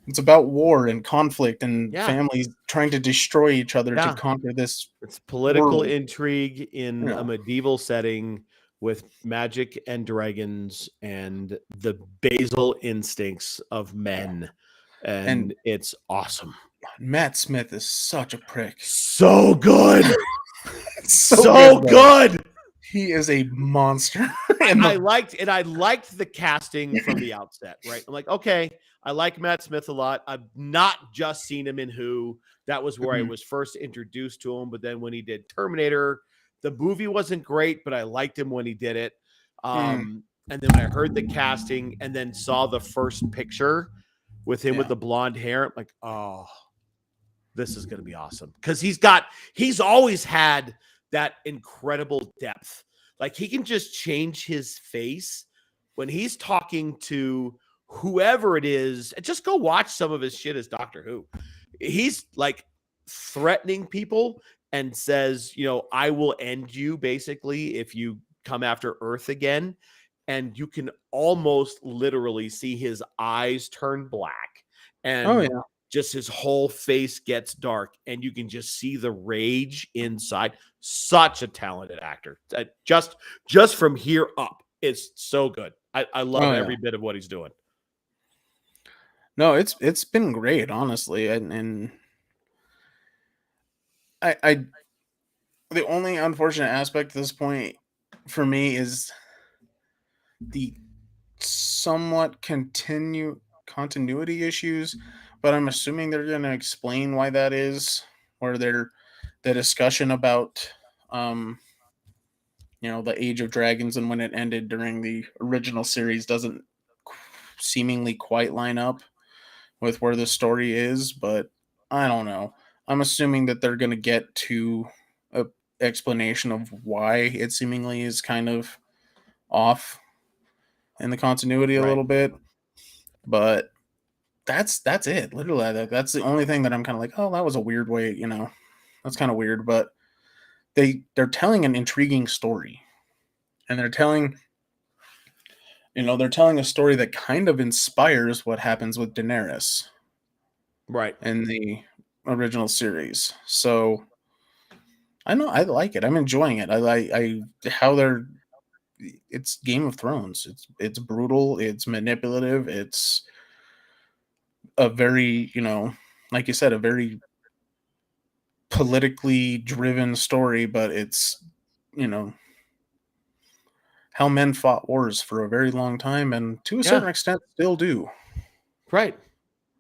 it's about war and conflict and Yeah. families trying to destroy each other Yeah. to conquer this. It's political world. intrigue in Yeah. a medieval setting with magic and dragons and the basal instincts of men. And it's awesome. Matt Smith is such a prick. So good. So So good, though. good. He is a monster. And I the- liked the casting from the outset, right? I'm like, okay, I like Matt Smith a lot. I've not just seen him in Who. That was where I Mhm. was first introduced to him. But then when he did Terminator, the movie wasn't great, but I liked him when he did it. And then when I heard the casting and then saw the first picture with him with Yeah. the blonde hair, I'm like, oh, this is going to be awesome. Because he's always had that incredible depth. Like he can just change his face when he's talking to whoever it is. Just go watch some of his shit as Doctor Who. He's like threatening people and says, I will end you basically if you come after Earth again. And you can almost literally see his eyes turn black and Oh yeah. just his whole face gets dark and you can just see the rage inside. Such a talented actor. Just from here up, it's so good. I love Oh, yeah. every bit of what he's doing. No, it's been great, honestly, and I the only unfortunate aspect at this point for me is the somewhat continuity issues, but I'm assuming they're going to explain why that is, or the discussion about the Age of Dragons and when it ended during the original series doesn't seemingly quite line up with where the story is, but I don't know. I'm assuming that they're going to get to a explanation of why it seemingly is kind of off in the continuity a Right. little bit, but that's it. Literally, that's the only thing that I'm kind of like, oh, that was a weird way, that's kind of weird. But they're telling an intriguing story, and they're telling a story that kind of inspires what happens with Daenerys Right. in the original series. So I know I like it. I'm enjoying it. It's Game of Thrones. It's brutal. It's manipulative. It's a very, like you said, a very politically driven story, but it's, how men fought wars for a very long time, and to a Yeah, certain extent still do. right.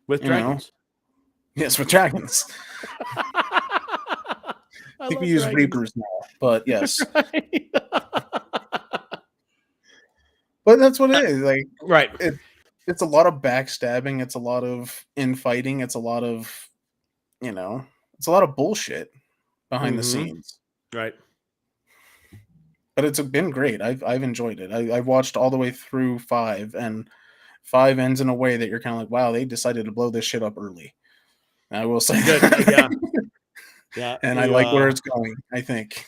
With You know, dragons. yes, with dragons. I I think we love use dragons. reapers now, but yes, Right. but that's what it is. Like Right. it, it's a lot of backstabbing. It's a lot of infighting. It's a lot of you know, it's a lot of bullshit behind the Hmm. scenes. Right. But it's been great. I've enjoyed it. I've watched all the way through 5, and 5 ends in a way that you're kind of like, wow, they decided to blow this shit up early. I will say Good. Yeah. that. Yeah. And I like where it's going, I think.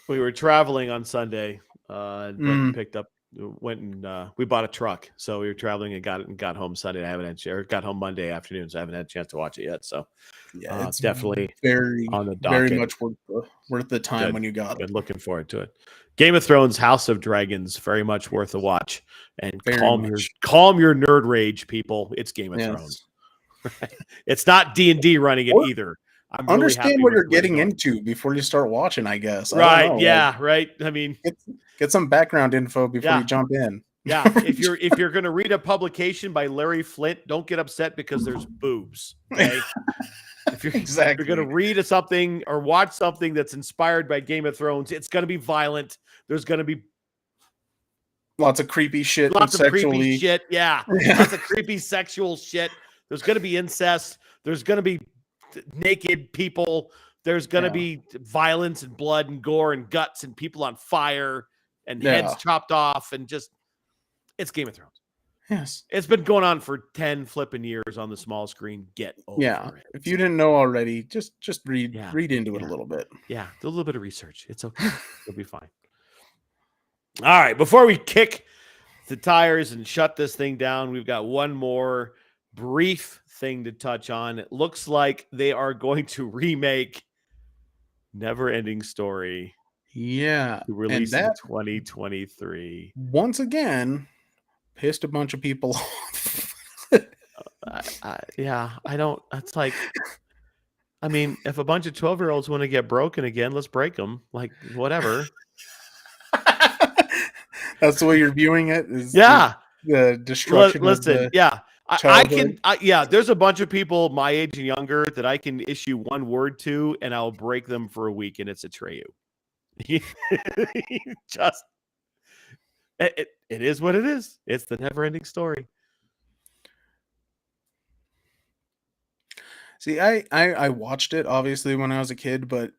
We were traveling on Sunday. Went and Mm, picked up. Went and we bought a truck, so we were traveling and got home Sunday. I haven't had or got home Monday afternoon, so I haven't had a chance to watch it yet. So yeah, it's definitely very, on the very docket. much worth the time Good, when you got it. good. Looking forward to it. Game of Thrones, House of Dragons, very much worth a watch. And Very much. calm your nerd rage, people. It's Game of Thrones. Yes. It's not D&D running it Or either. I'm really understand happy what with you're the way they're getting going. into before you start watching, I guess. I don't Right? know. Like, Yeah. Right. I mean, get, get some background info before yeah. you jump in. Yeah, if you're going to read a publication by Larry Flint, don't get upset because there's boobs. Okay, if you're going to Exactly. read something or watch something that's inspired by Game of Thrones, it's going to be violent. There's going to be Lots of creepy shit with lots of creepy sexually. shit. Yeah, Yeah. lots of creepy sexual shit. There's going to be incest. There's going to be naked people. There's going to Yeah. be violence and blood and gore and guts and people on fire and heads Yeah. chopped off and just it's Game of Thrones. Yes. It's been going on for 10 flipping years on the small screen. Get over Yeah. it. If you didn't know already, just read Yeah. into it a Yeah. little bit. Yeah. Do a little bit of research. It's okay. You'll be fine. All right. Before we kick the tires and shut this thing down, we've got one more brief thing to touch on. It looks like they are going to remake Never Ending Story Yeah. to And release in that 2023. once again pissed a bunch of people off. Yeah, I don't. That's like, I mean, if a bunch of 12-year-olds want to get broken again, let's break them. Like, whatever. That's the way you're viewing it, is Yeah. the destruction of Listen, the yeah. I childhood. can, yeah, there's a bunch of people my age and younger that I can issue one word to and I'll break them for a week, and it's Atreyu. Just, it is what it is. It's the never ending story. See, I watched it obviously when I was a kid, but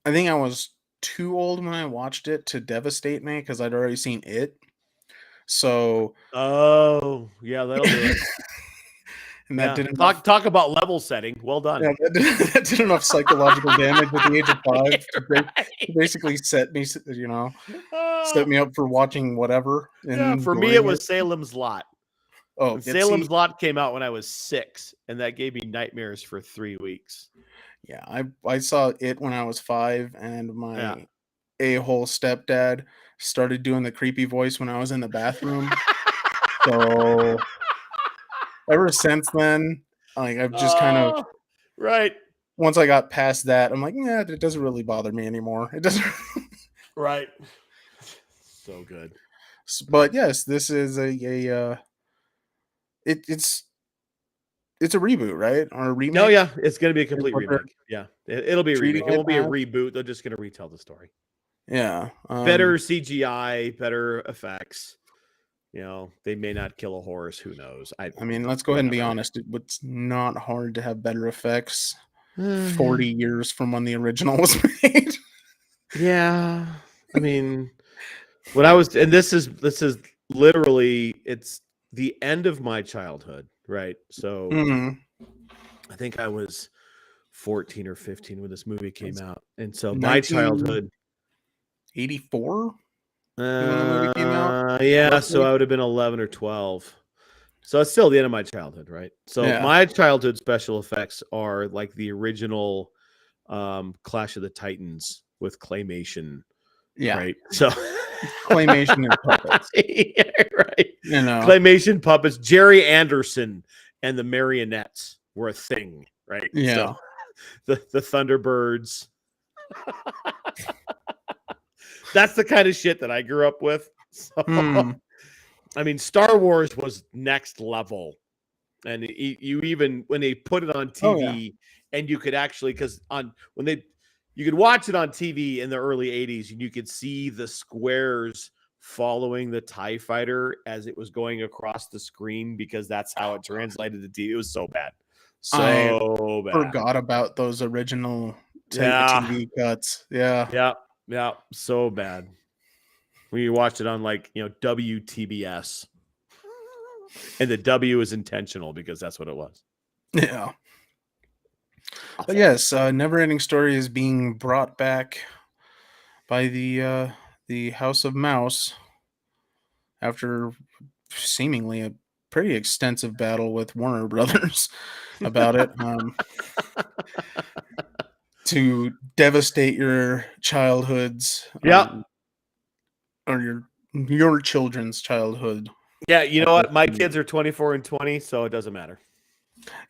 I think I was too old when I watched it to devastate me because I'd already seen it. So Oh, yeah, that'll do it. and that Yeah. did enough. Talk about level setting. Well done. Yeah, that did enough psychological damage at the age of 5 to basically set me, set me up for watching whatever Yeah, and for me, it enduring it. was Salem's Lot. Oh, And get see, Salem's Lot came out when I was 6, and that gave me nightmares for 3 weeks. yeah, I saw it when I was 5, and Yeah. my a-hole stepdad started doing the creepy voice when I was in the bathroom. So ever since then, like I've just kind of Oh, right, once I got past that, I'm like, yeah, it doesn't really bother me anymore. It doesn't. right. So good. But yes, this is it's a reboot, right? Or a No, remake yeah, it's going to be a is complete what they're remake. Yeah, it'll be a treating remake. It it won't be a as. reboot. They're just going to retell the story. Yeah. Better CGI, better effects. You know, they may not kill a horse. Who knows? I mean, let's go ahead and be whatever. honest. It's not hard to have better effects 40 Yeah. years from when the original was made. Yeah, I mean, when I was, and this is literally, it's the end of my childhood, right? So Mhm. I think I was 14 or 15 when this movie came It's out, and so my childhood, 1984 is when the movie came out, yeah, so roughly. I would have been 11 or 12. So it's still the end of my childhood, right? So Yeah. my childhood special effects are like the original Clash of the Titans with claymation, Yeah. right? So Claymation and puppets. Yeah, right. You know. Claymation puppets. Jerry Anderson and the marionettes were a thing, right? Yeah. So the Thunderbirds. That's the kind of shit that I grew up with. So, I mean, Star Wars was next level. And you even when they put it on TV and you could actually you could watch it on TV in the early 80s and you could see the squares following the TIE fighter as it was going across the screen because that's how it translated to TV. It was so bad. So bad. Forgot about those original TV cuts. Yeah. Yeah. So bad. When you watch it on WTBS. And the W is intentional because that's what it was. Yeah. But yes, Never Ending Story is being brought back by the House of Mouse after seemingly a pretty extensive battle with Warner Brothers about it. To devastate your childhoods. Or your children's childhood. Yeah, you know what? My kids are 24 and 20, so it doesn't matter.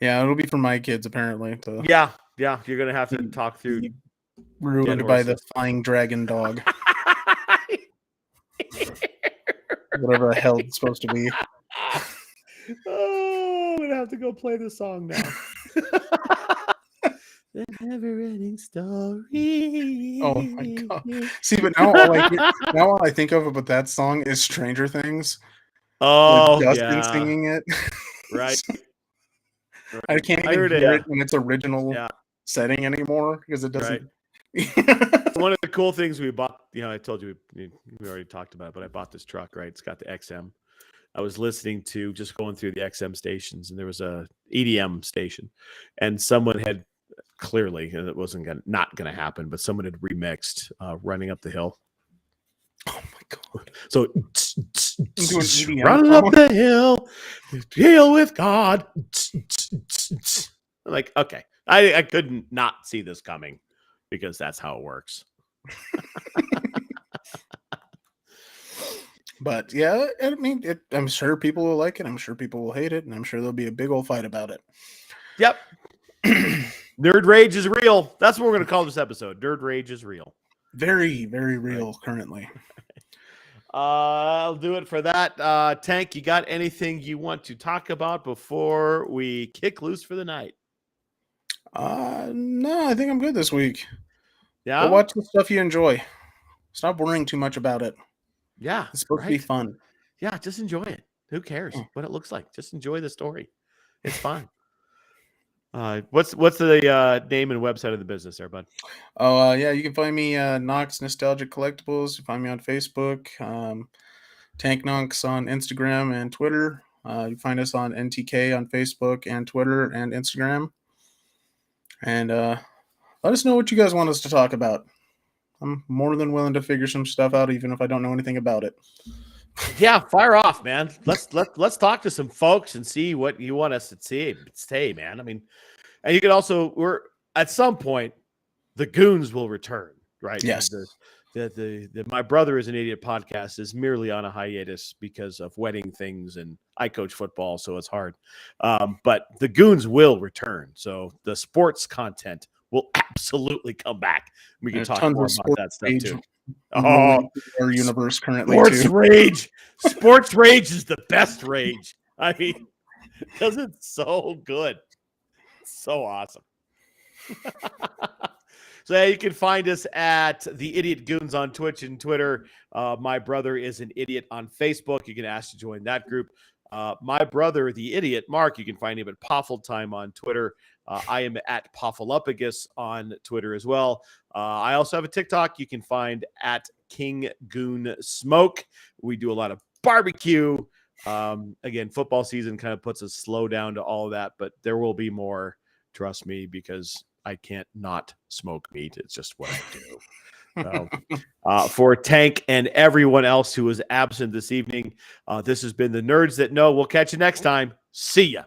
Yeah, it'll be for my kids apparently. Yeah, you're gonna have to talk through. Ruined by the flying dragon dog. Whatever the hell it's supposed to be. Oh, I'm gonna have to go play the song now. The never-ending story. Oh my god! See, but now all I think of about that song is Stranger Things. Oh, with Dustin singing it. Right. I can't even hear it in its original setting anymore because it doesn't. Right. One of the cool things we bought, I told you we already talked about it, but I bought this truck. Right, it's got the XM. I was listening to just going through the XM stations, and there was a EDM station, and someone had clearly, and it wasn't not going to happen, but someone had remixed "Running Up the Hill." Oh my god! So running up the hill with God. I'm like, okay, I couldn't not see this coming because that's how it works. But yeah, I mean, I'm sure people will like it. I'm sure people will hate it, and I'm sure there'll be a big old fight about it. Yep. Nerd rage is real. That's what we're going to call this episode. Nerd rage is real. Very, very real currently. I'll do it for that. Tank, you got anything you want to talk about before we kick loose for the night? No, I think I'm good this week. Yeah. But watch the stuff you enjoy. Stop worrying too much about it. Yeah. It's supposed to be fun. Yeah, just enjoy it. Who cares what it looks like? Just enjoy the story. It's fun. What's the name and website of the business there, bud? Oh, yeah, you can find me Knox Nostalgic Collectibles. You find me on Facebook, Tank Knox on Instagram and Twitter. You find us on NTK on Facebook and Twitter and Instagram. And let us know what you guys want us to talk about. I'm more than willing to figure some stuff out, even if I don't know anything about it. Yeah, fire off, man. Let's talk to some folks and see what you want us to say, man. I mean, and you can also we're at some point the Goons will return, right? Yes. The My Brother is an Idiot podcast is merely on a hiatus because of wedding things, and I coach football, so it's hard. But the Goons will return, so the sports content will absolutely come back. We can talk more about that stuff too. Our universe currently Sports rage is the best rage. I mean, because it's so good. It's so awesome. So yeah, you can find us at the Idiot Goons on Twitch and Twitter. My Brother is an Idiot on Facebook. You can ask to join that group. My brother, the Idiot, Mark, you can find him at Poffle Time on Twitter. I am at Poffleupagus on Twitter as well. I also have a TikTok you can find at King Goon Smoke. We do a lot of barbecue. Again, football season kind of puts a slow down to all of that, but there will be more, trust me, because I can't not smoke meat. It's just what I do. So, for Tank and everyone else who was absent this evening, this has been the Nerds That Know. We'll catch you next time. See ya.